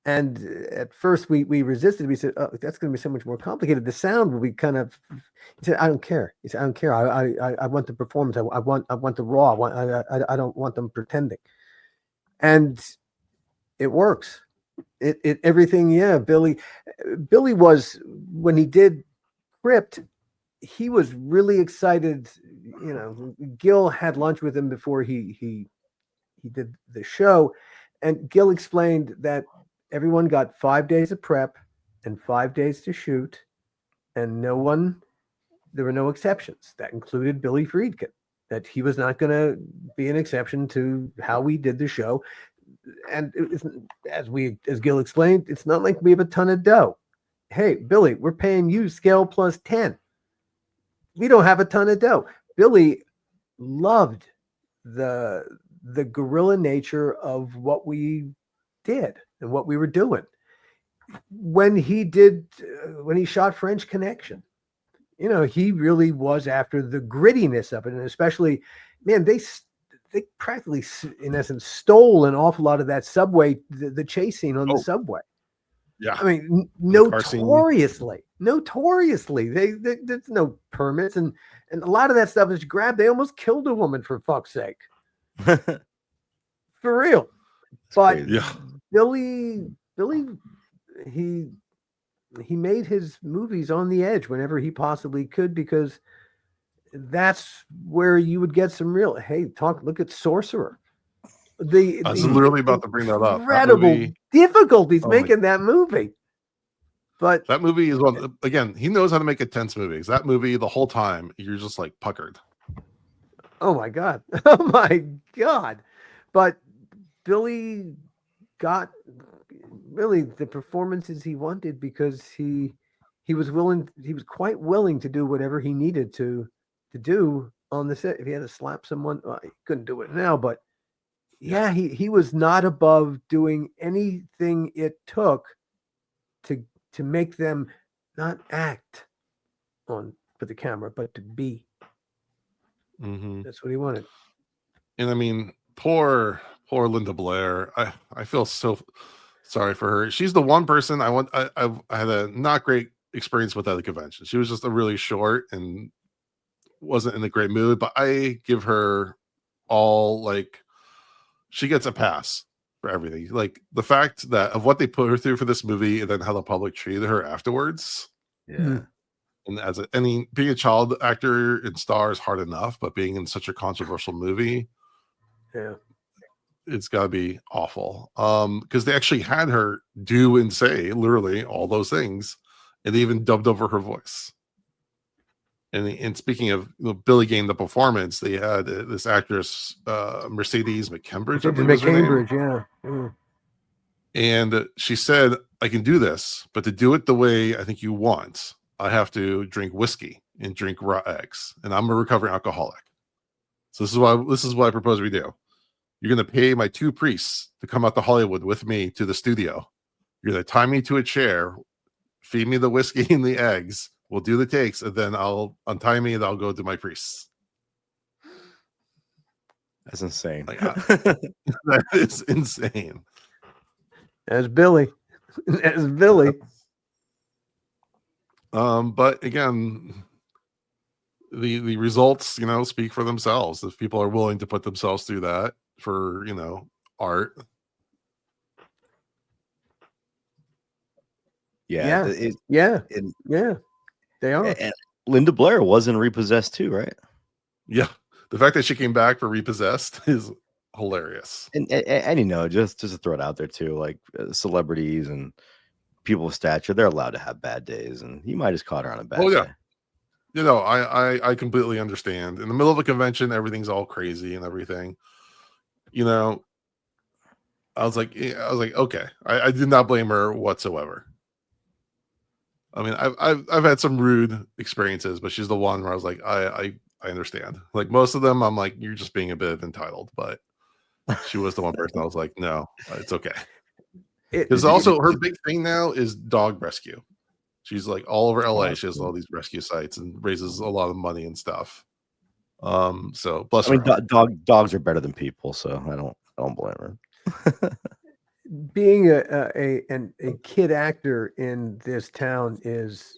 And at first we resisted. We said, oh, that's going to be so much more complicated. The sound will be kind of. He said, I don't care. He said, I don't care. I want the performance. I want the raw. I don't want them pretending. And it works. It everything. Yeah, Billy was, when he did Crypt, he was really excited. You know, Gil had lunch with him before he did the show, and Gil explained that everyone got 5 days of prep and 5 days to shoot, and there were no exceptions. That included Billy Friedkin. That he was not going to be an exception to how we did the show. And as Gil explained, it's not like we have a ton of dough. Hey, Billy, we're paying you scale plus 10. We don't have a ton of dough. Billy loved the guerrilla nature of what we did and what we were doing. When he shot French Connection, you know, he really was after the grittiness of it. And especially, man, they practically, in essence, stole an awful lot of that subway, the chase scene on the subway. Yeah. I mean, notoriously, there's no permits. And a lot of that stuff is grabbed. They almost killed a woman, for fuck's sake. For real. But crazy. Yeah. Billy, he made his movies on the edge whenever he possibly could, because that's where you would get some real, look at Sorcerer. I was literally about to bring that up. Incredible difficulties making that movie. But that movie is again, he knows how to make a tense movie. That movie, the whole time, you're just like puckered. Oh my God. Oh my God. But Billy got really the performances he wanted because he was quite willing to do whatever he needed to do on the set. If he had to slap someone, well, he couldn't do it now, but yeah, he was not above doing anything it took to make them not act for the camera, but to be. Mm-hmm. That's what he wanted. And I mean, poor Linda Blair. I feel so sorry for her. She's the one person I had a not great experience with at the convention. She was just a really short and wasn't in a great mood, but I give her all, like, she gets a pass for everything. Like the fact that of what they put her through for this movie and then how the public treated her afterwards. Yeah. And being a child actor and star is hard enough, but being in such a controversial movie, it's got to be awful. Because they actually had her do and say literally all those things, and they even dubbed over her voice. And speaking of Billy Game, the performance, they had this actress, Mercedes McCambridge. Yeah. And she said, "I can do this, but to do it the way I think you want, I have to drink whiskey and drink raw eggs, and I'm a recovering alcoholic. So this is what I propose we do. You're going to pay my 2 priests to come out to Hollywood with me to the studio. You're going to tie me to a chair, feed me the whiskey and the eggs. We'll do the takes, and then I'll untie me and I'll go to my priests." That's insane. Like, that is insane. As Billy. But again, the results, speak for themselves. If people are willing to put themselves through that for, art. Yeah. They are. And Linda Blair was in Repossessed too, right? Yeah. The fact that she came back for Repossessed is hilarious. And just to throw it out there too, like celebrities and people of stature, they're allowed to have bad days, and you might just caught her on a bad day. I completely understand. In the middle of a convention, everything's all crazy and everything. I was like, okay. I did not blame her whatsoever. I mean, I've had some rude experiences, but she's the one where I was like, I understand. Like most of them, I'm like, you're just being a bit entitled, but she was the one person I was like, no, it's okay. Because also her big thing now is dog rescue. She's like all over LA. She has all these rescue sites and raises a lot of money and stuff. So bless her. Dogs are better than people, so I don't blame her. Being a kid actor in this town is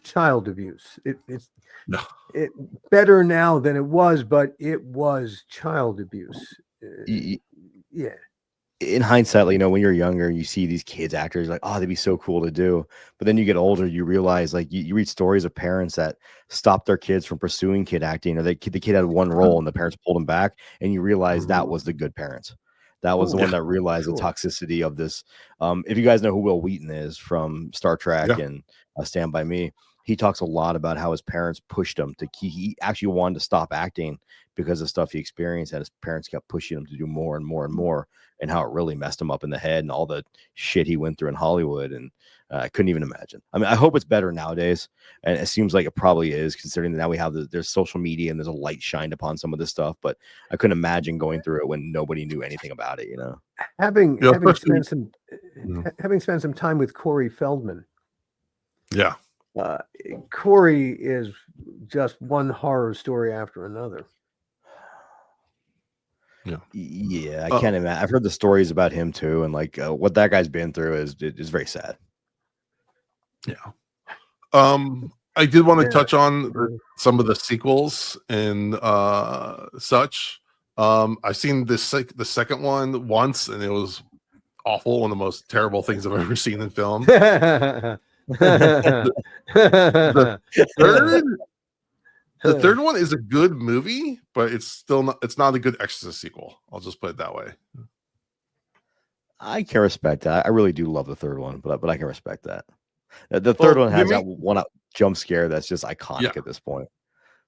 child abuse. It's better now than it was, but it was child abuse. Yeah. in hindsight, like, when you're younger, you see these kids actors like, oh, they'd be so cool to do. But then you get older, you realize, like, you read stories of parents that stopped their kids from pursuing kid acting, or the kid had one role and the parents pulled him back, and you realize that was the good parents. That was the one that realized the toxicity of this. If you guys know who Will Wheaton is from Star Trek and Stand By Me, he talks a lot about how his parents pushed him to he actually wanted to stop acting because of stuff he experienced, and his parents kept pushing him to do more and more and more, and how it really messed him up in the head and all the shit he went through in Hollywood. And I couldn't even imagine. I mean, I hope it's better nowadays, and it seems like it probably is, considering that now we have there's social media and there's a light shined upon some of this stuff. But I couldn't imagine going through it when nobody knew anything about it. Having spent some time with Corey Feldman. Yeah. Corey is just one horror story after another. Yeah, I can't imagine. I've heard the stories about him too, and like what that guy's been through is very sad. Yeah. I did want to touch on some of the sequels and such. I've seen the second one once, and it was awful. One of the most terrible things I've ever seen in film. The third one is a good movie, but it's not a good Exorcist sequel. I'll just put it that way. I can respect that. I really do love the third one, but I can respect that. The third one has that one jump scare that's just iconic at this point.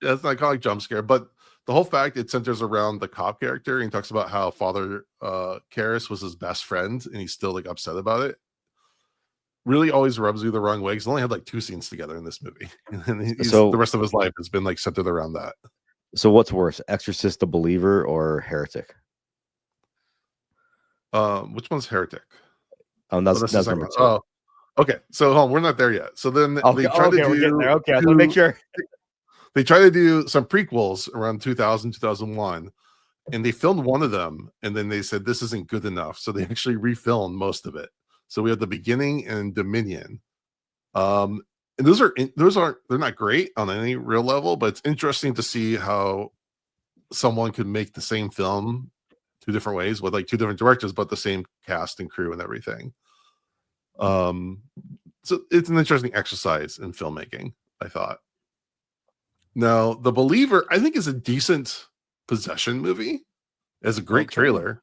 Yeah, it's an iconic jump scare, but the whole fact it centers around the cop character, and he talks about how Father Karras was his best friend, and he's still like upset about it. Really always rubs you the wrong way, because he only had like 2 scenes together in this movie, and so the rest of his life has been like centered around that. So what's worse, Exorcist the Believer or Heretic? Which one's Heretic? That's number 2. Oh, okay. So we're not there yet. So then they try to do. We're getting there. Okay, I want to make sure. They try to do some prequels around 2000, 2001, and they filmed one of them, and then they said this isn't good enough, so they actually refilmed most of it. So we have the beginning and Dominion. And they're not great on any real level, but it's interesting to see how someone could make the same film 2 different ways with like 2 different directors, but the same cast and crew and everything. So it's an interesting exercise in filmmaking, I thought. Now, The Believer, I think, is a decent possession movie. It has a great trailer.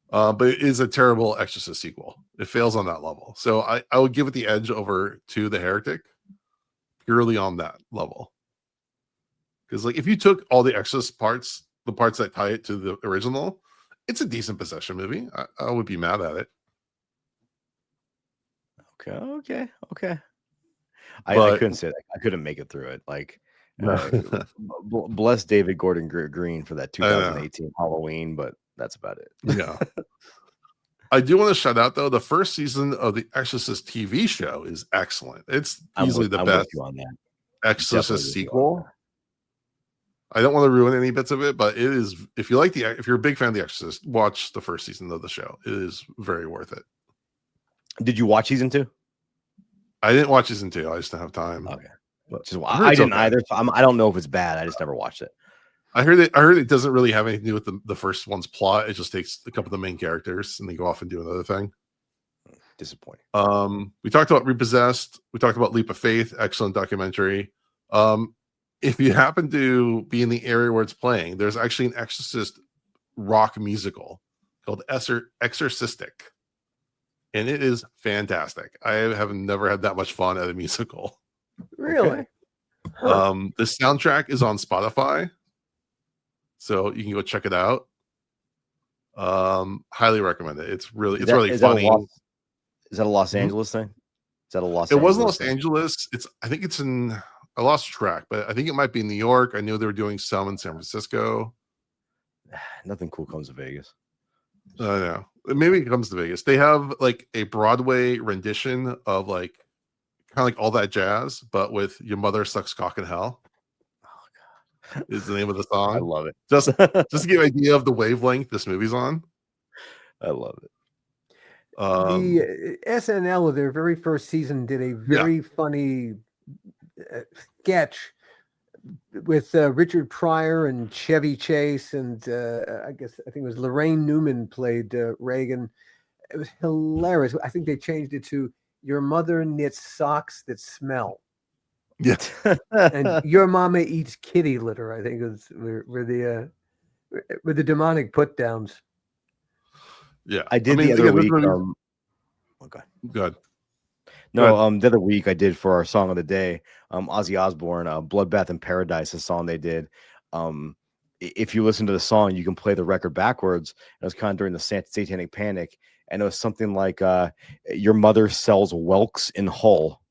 But it is a terrible Exorcist sequel. It fails on that level. So I would give it the edge over to The Heretic purely on that level. Because like if you took all the Exorcist parts, the parts that tie it to the original, it's a decent possession movie. I would be mad at it. Okay. I couldn't say that. I couldn't make it through it. Like, bless David Gordon Green for that 2018 Halloween, but that's about it. Yeah. I do want to shout out though, the first season of the Exorcist TV show is excellent. It's easily the best Exorcist sequel. I don't want to ruin any bits of it, but it is. If you're a big fan of The Exorcist, watch the first season of the show. It is very worth it. Did you watch season 2? I didn't watch season 2. I just didn't have time. Okay. I didn't either. I don't know if it's bad. I just never watched it. I heard it doesn't really have anything to do with the first one's plot. It just takes a couple of the main characters and they go off and do another thing. Disappointing. We talked about Repossessed. We talked about Leap of Faith. Excellent documentary. If you happen to be in the area where it's playing, there's actually an Exorcist rock musical called Exorcistic. And it is fantastic. I have never had that much fun at a musical. Really? Okay. The soundtrack is on Spotify, so you can go check it out. Highly recommend it. It's really funny. Is that a Los Angeles thing? Is that a Los? It wasn't Los Angeles. I think it's in. I lost track, but I think it might be in New York. I knew they were doing some in San Francisco. Nothing cool comes to Vegas. I know. Maybe it comes to Vegas. They have like a Broadway rendition of like kind of like All That Jazz, but with Your Mother Sucks Cock in Hell. Oh God, is the name of the song. I love it. Just to give an idea of the wavelength this movie's on. I love it. The SNL of their very first season did a very funny sketch with Richard Pryor and Chevy Chase, and I think it was Lorraine Newman played Reagan. It was hilarious. I think they changed it to "Your mother knits socks that smell," Yeah. and "Your mama eats kitty litter." I think were the demonic put downs. Yeah. I did the other week. Okay. Good. No, the other week I did for our song of the day, Ozzy Osbourne, Bloodbath in Paradise, a song they did. If you listen to the song, you can play the record backwards. It was kind of during the Satanic Panic, and it was something like your mother sells whelks in Hull,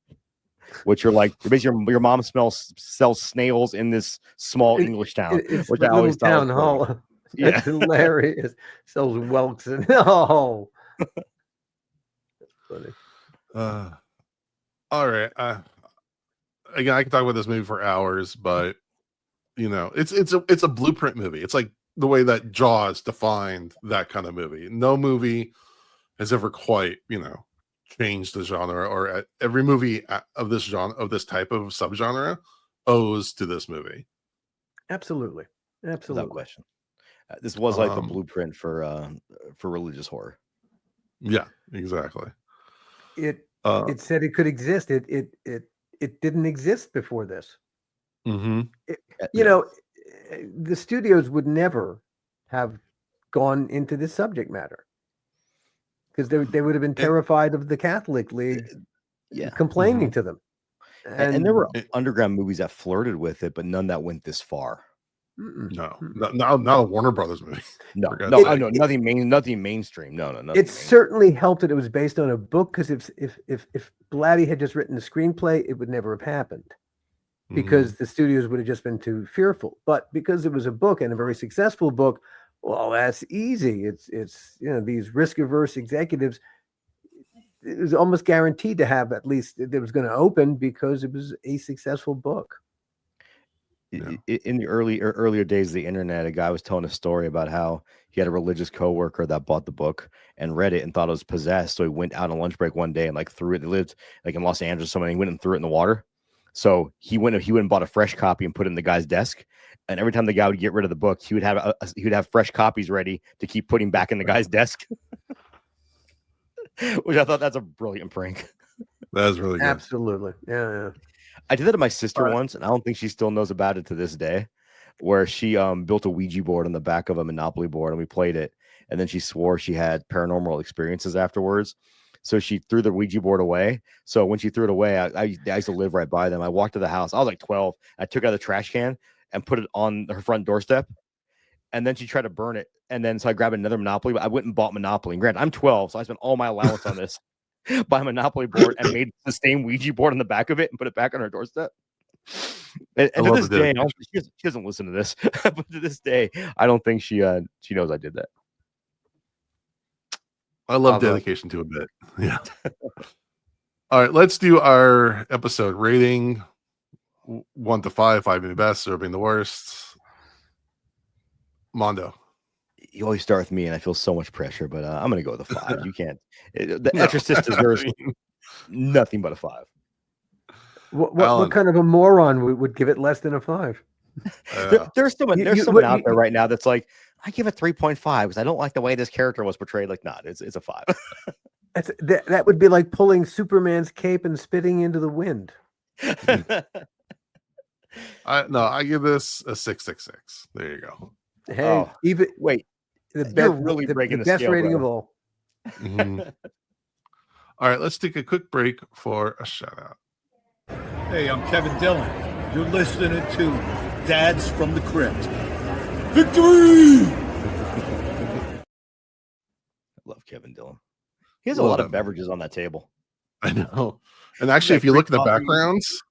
which are like basically your mom sells snails in this small English town, which I always thought was Hull. Yeah. That's hilarious. Sells whelks in Hull. That's funny. All right. Again, I can talk about this movie for hours, but it's a blueprint movie. It's like the way that Jaws defined that kind of movie. No movie has ever quite, changed the genre, or every movie of this genre, of this type of subgenre, owes to this movie. Absolutely. Without question. This was like the blueprint for religious horror. Yeah, exactly. It said it could exist. It didn't exist before this. Mm-hmm. The studios would never have gone into this subject matter because they would have been terrified of the Catholic League complaining to them. And there were underground movies that flirted with it, but none that went this far. No, not a Warner Brothers movie. No, nothing mainstream. No, nothing. It certainly helped that it was based on a book, because if Blatty had just written the screenplay, it would never have happened, because the studios would have just been too fearful. But because it was a book, and a very successful book, well, that's easy. It's these risk-averse executives, it was almost guaranteed to have, at least it was going to open, because it was a successful book. In the earlier days of the internet, a guy was telling a story about how he had a religious coworker that bought the book and read it and thought it was possessed. So he went out on lunch break one day and threw it. He lived in Los Angeles, somewhere. He went and threw it in the water. So he went and bought a fresh copy and put it in the guy's desk. And every time the guy would get rid of the book, he would have fresh copies ready to keep putting back in the guy's desk. Which I thought that's a brilliant prank. That was really good. Absolutely. Yeah. I did that to my sister once, and I don't think she still knows about it to this day, where she built a Ouija board on the back of a Monopoly board, and we played it. And then she swore she had paranormal experiences afterwards. So she threw the Ouija board away. So when she threw it away, I used to live right by them. I walked to the house. I was like 12. I took out the trash can and put it on her front doorstep. And then she tried to burn it. And then so I grabbed another Monopoly, but I went and bought Monopoly. And granted, I'm 12, so I spent all my allowance on this. Buy a Monopoly board and made the same Ouija board on the back of it and put it back on her doorstep. And to this day, she doesn't listen to this, but to this day, I don't think she knows I did that. I love dedication to a bit. Yeah. All right, let's do our episode rating: 1 to 5, 5 being the best, 0 being the worst. Mondo. You always start with me, and I feel so much pressure, but I'm going to go with a 5. You can't. The Exorcist deserves nothing but a 5. What kind of a moron would give it less than a 5? There's someone out there right now that's like, I give it 3.5 because I don't like the way this character was portrayed. Like, nah, it's a 5. That would be like pulling Superman's cape and spitting into the wind. I give this a 666. There you go. Hey, you're really breaking the best scale, rating bro. of all. All right, let's take a quick break for a shout out. Hey, I'm Kevin Dillon. You're listening to Dads from the Crypt. Victory! I love Kevin Dillon. He has a lot of beverages on that table. I know. And actually, if you look at the backgrounds,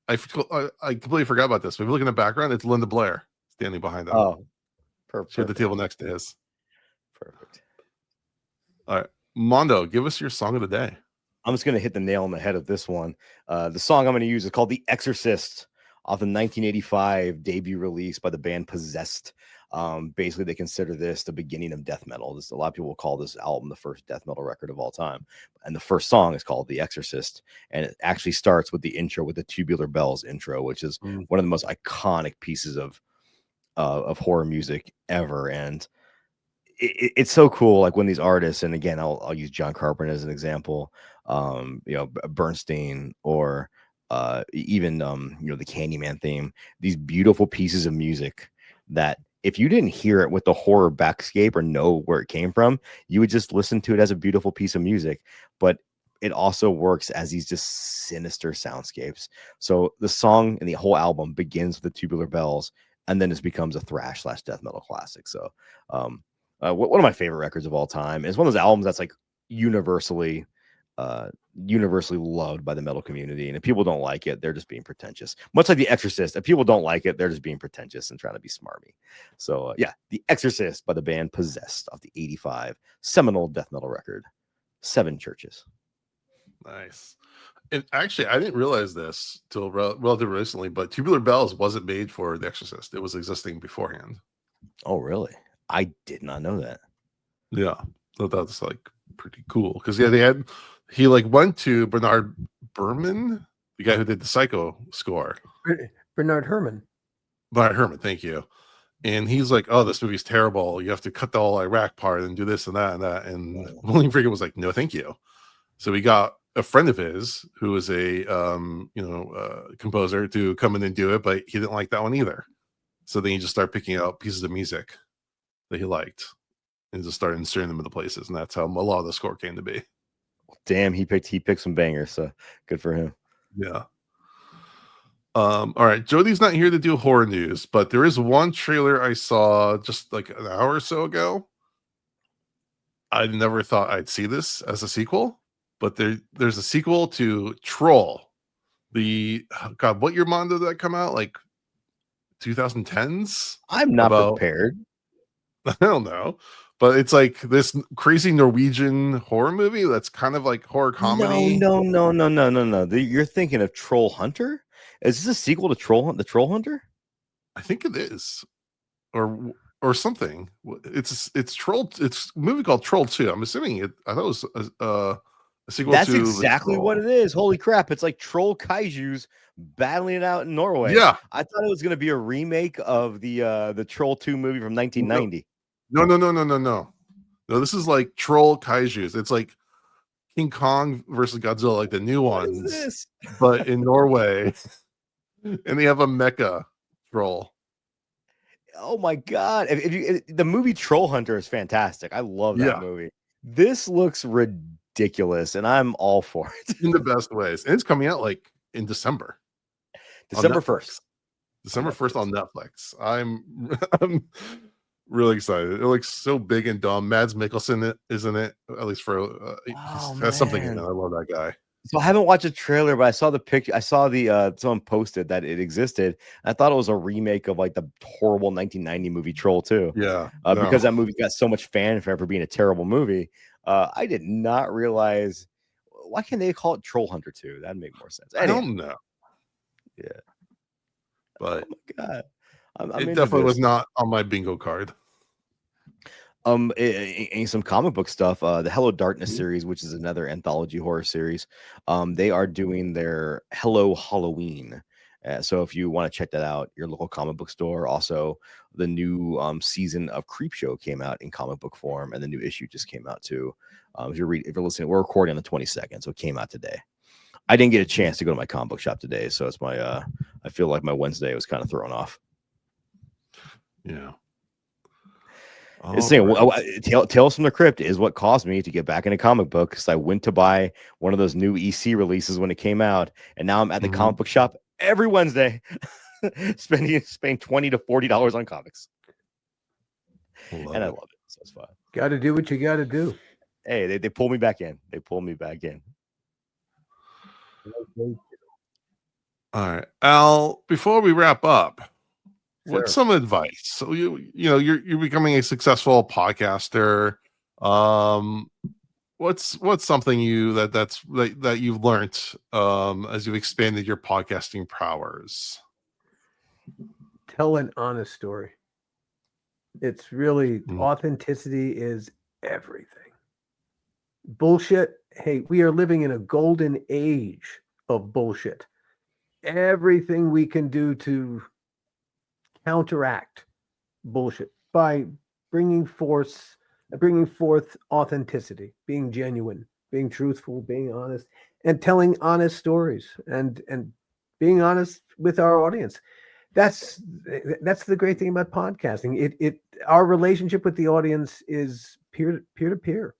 I completely forgot about this. But if you look in the background, it's Linda Blair standing behind them. Oh, perfect. She had the table next to his. Perfect. All right. Mondo, give us your song of the day. I'm just going to hit the nail on the head of this one. The song I'm going to use is called The Exorcist, off the 1985 debut release by the band Possessed. Basically, they consider this the beginning of death metal. A lot of people call this album the first death metal record of all time. And the first song is called The Exorcist. And it actually starts with the intro, with the Tubular Bells intro, which is one of the most iconic pieces of horror music ever. And it's so cool. Like when these artists, and again, I'll use John Carpenter as an example, Bernstein, or even the Candyman theme, these beautiful pieces of music that if you didn't hear it with the horror backscape or know where it came from, you would just listen to it as a beautiful piece of music. But it also works as these just sinister soundscapes. So the song and the whole album begins with the Tubular Bells, and then it becomes a thrash / death metal classic. So one of my favorite records of all time. It's one of those albums that's like universally loved by the metal community. And if people don't like it, they're just being pretentious. Much like The Exorcist. If people don't like it, they're just being pretentious and trying to be smarmy. So The Exorcist by the band Possessed off the 85 seminal death metal record, Seven Churches. Nice. And actually, I didn't realize this till relatively recently, but Tubular Bells wasn't made for The Exorcist. It was existing beforehand. Oh, really? I did not know that. Yeah, so that's like pretty cool because he like went to Bernard Herrmann, the guy who did the Psycho score. Bernard Herrmann. Bernard Herrmann, thank you. And he's like, "Oh, this movie's terrible. You have to cut the whole Iraq part and do this and that and that." And William Friedkin was like, "No, thank you." So we got a friend of his who was a composer to come in and do it, but he didn't like that one either. So then he just started picking out pieces of music that he liked and just started inserting them into places, and that's how a lot of the score came to be. Damn, he picked some bangers, so good for him. Yeah. All right, Jody's not here to do horror news, but there is one trailer I saw just like an hour or so ago. I never thought I'd see this as a sequel, but there's a sequel to Troll. What year did that come out? Like 2010s? I'm not prepared. I don't know, but it's like this crazy Norwegian horror movie that's kind of like horror comedy. No. You're thinking of Troll Hunter? Is this a sequel to the Troll Hunter? I think it is, or something. It's Troll. It's a movie called Troll 2. I'm assuming it. I thought it was a sequel. That's to exactly what it is. Holy crap! It's like Troll Kaijus battling it out in Norway. Yeah, I thought it was going to be a remake of the Troll 2 movie from 1990. No. No, this is like Troll Kaijus. It's like King Kong versus Godzilla, like the new ones, but in Norway. And they have a mecha troll. Oh my god! The movie Troll Hunter is fantastic. I love that movie. This looks ridiculous, and I'm all for it in the best ways. And it's coming out like in December. December 1st. December 1st on Netflix. I'm really excited. It looks so big and dumb. Mads Mikkelsen is in it, at least for has something in it. I love that guy. So I haven't watched a trailer, but I saw the picture. I saw someone posted that it existed. I thought it was a remake of like the horrible 1990 movie Troll 2. Yeah, because that movie got so much fanfare for being a terrible movie. I did not realize. Why can't they call it Troll Hunter 2? That'd make more sense. Anyway. I don't know. Yeah, but oh my god, it definitely was not on my bingo card. In some comic book stuff, the Hello Darkness series, which is another anthology horror series, they are doing their Hello Halloween. So if you want to check that out, your local comic book store. Also, the new season of Creep Show came out in comic book form, and the new issue just came out too. If you're listening, we're recording on the 22nd, so it came out today. I didn't get a chance to go to my comic book shop today, so it's my I feel like my Wednesday was kind of thrown off. Yeah. It's saying Tales from the Crypt is what caused me to get back into comic book, because I went to buy one of those new EC releases when it came out, and now I'm at the comic book shop every Wednesday, spending $20 to $40 on comics, I love it. So it's fun. Got to do what you got to do. Hey, they pull me back in. All right, Al. Before we wrap up. Sure. What's some advice? So you're becoming a successful podcaster. What's something that you've learned as you've expanded your podcasting prowess? Tell an honest story. It's really Mm. authenticity is everything. Bullshit. Hey, we are living in a golden age of bullshit. Everything we can do to counteract bullshit by bringing forth authenticity, being genuine, being truthful, being honest, and telling honest stories, and being honest with our audience. That's the great thing about podcasting. It our relationship with the audience is peer to peer.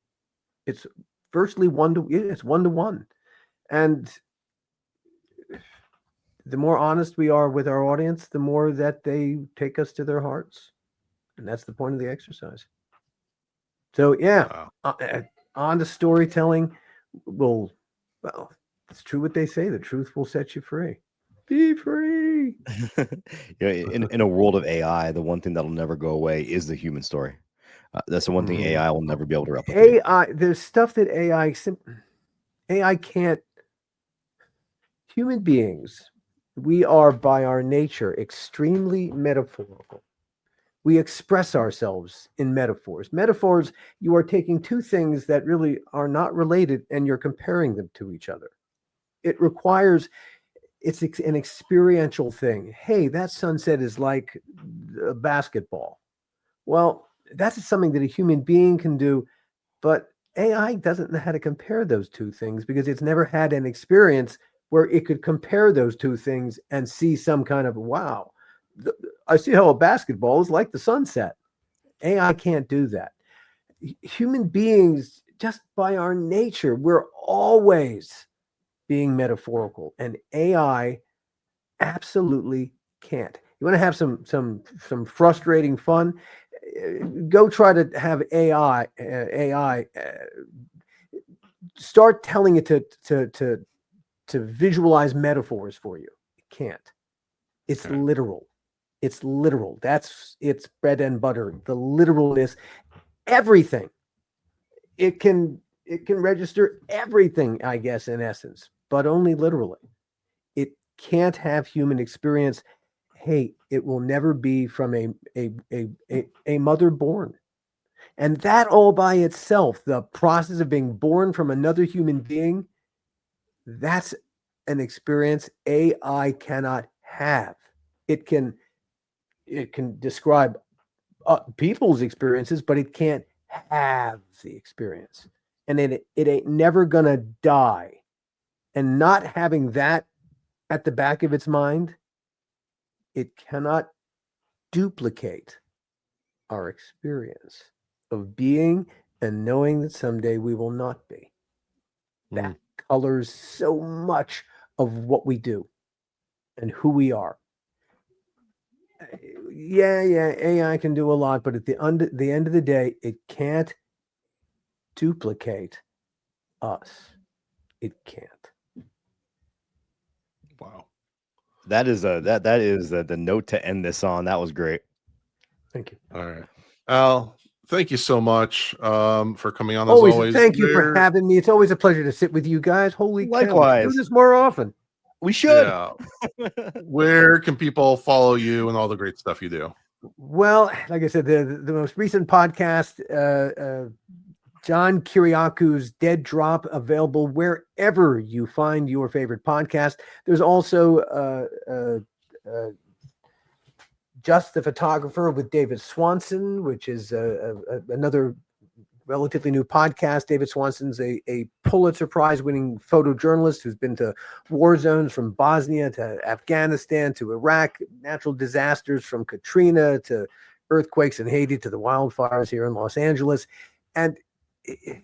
It's virtually it's one to one, and the more honest we are with our audience, the more that they take us to their hearts. And that's the point of the exercise. So, yeah, Wow. On to storytelling well, it's true what they say. The truth will set you free. Be free. In a world of AI, the one thing that'll never go away is the human story. That's the one thing AI will never be able to replicate. There's stuff that AI can't. Human beings, we are by our nature extremely metaphorical. We express ourselves in metaphors. Metaphors, you are taking two things that really are not related and you're comparing them to each other. It requires, it's an experiential thing. Hey, that sunset is like a basketball. Well, that's something that a human being can do, but AI doesn't know how to compare those two things because it's never had an experience where it could compare those two things and see some kind of, wow, I see how a basketball is like the sunset. AI can't do that. Human beings, just by our nature, we're always being metaphorical, and AI absolutely can't. You want to have some frustrating fun? Go try to have AI start telling it to visualize metaphors for you. It can't. It's literal. It's literal. That's its bread and butter. The literalness, everything. It can register everything, I guess, in essence, but only literally. It can't have human experience. Hey, it will never be from a mother born. And that all by itself, the process of being born from another human being, that's an experience AI cannot have. It can describe people's experiences, but it can't have the experience. And it ain't never gonna die. And not having that at the back of its mind, it cannot duplicate our experience of being and knowing that someday we will not be. That colors so much of what we do and who we are. Yeah, AI can do a lot, but at the end of the day, it can't duplicate us. It can't. Wow. That is the note to end this on. That was great. Thank you. All right. Al, thank you so much for coming on. Always thank you for having me. It's always a pleasure to sit with you guys. Holy cow. Likewise. Do this more often. We should. Yeah. Where can people follow you and all the great stuff you do? Well, like I said, the most recent podcast, John Kiriaku's Dead Drop, available wherever you find your favorite podcast. There's also Just the Photographer with David Swanson, which is another relatively new podcast. David Swanson's a Pulitzer Prize winning photojournalist who's been to war zones from Bosnia to Afghanistan to Iraq, natural disasters from Katrina to earthquakes in Haiti to the wildfires here in Los Angeles. And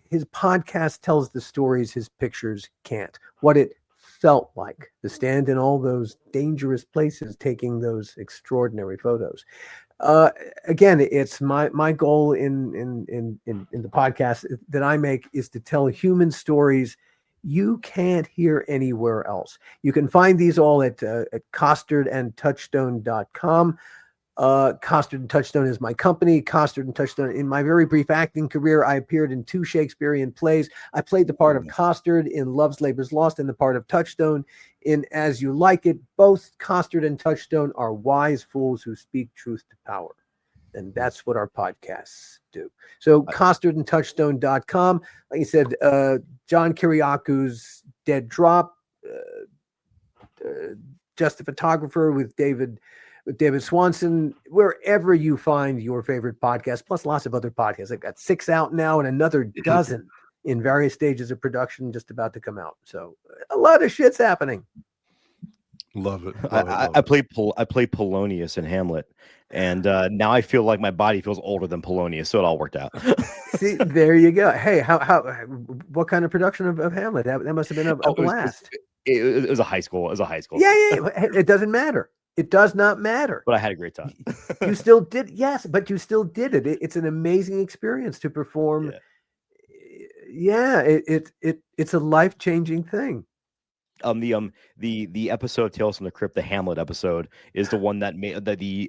his podcast tells the stories his pictures can't. What it felt like to stand in all those dangerous places taking those extraordinary photos. Again, it's my goal in the podcast that I make is to tell human stories you can't hear anywhere else. You can find these all at costardandtouchstone.com. Costard and Touchstone is my company. Costard and Touchstone. In my very brief acting career, I appeared in 2 Shakespearean plays. I played the part of Costard in Love's Labour's Lost and the part of Touchstone in As You Like It. Both Costard and Touchstone are wise fools who speak truth to power. And that's what our podcasts do. So costardandtouchstone.com. Like you said, John Kiriaku's Dead Drop, Just a Photographer with David Swanson, wherever you find your favorite podcast, plus lots of other podcasts. I've got 6 out now and another dozen in various stages of production just about to come out. So a lot of shit's happening. Love it. I played Polonius in Hamlet, and now I feel like my body feels older than Polonius, so it all worked out. See, there you go. Hey, what kind of production of Hamlet? That must have been a blast. It was a high school. It was a high school. Yeah. It doesn't matter. It does not matter. But I had a great time. You still did, yes, but you still did it. It's an amazing experience to perform. Yeah, it's a life-changing thing. The episode of Tales from the Crypt, the Hamlet episode, is the one that made the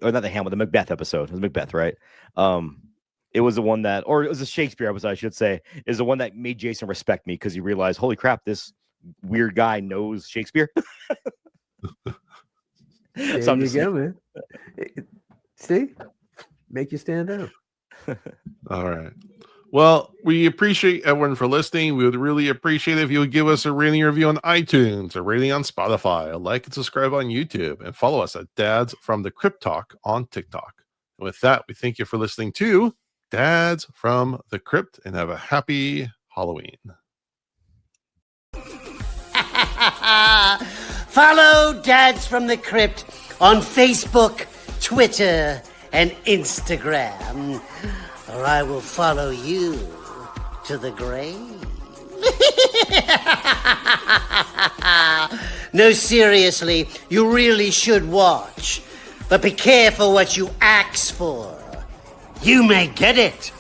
Macbeth episode. It was Macbeth, right? It was the one that, or it was a Shakespeare episode, I should say, is the one that made Jason respect me because he realized, holy crap, this weird guy knows Shakespeare. There you go, man. See, make you stand out. All right. Well, we appreciate everyone for listening. We would really appreciate it if you would give us a rating or review on iTunes, a rating on Spotify, a like and subscribe on YouTube, and follow us at Dads from the Crypt Talk on TikTok. And with that, we thank you for listening to Dads from the Crypt, and have a happy Halloween. Follow Dads from the Crypt on Facebook, Twitter, and Instagram, or I will follow you to the grave. No, seriously, you really should watch. But be careful what you ask for. You may get it.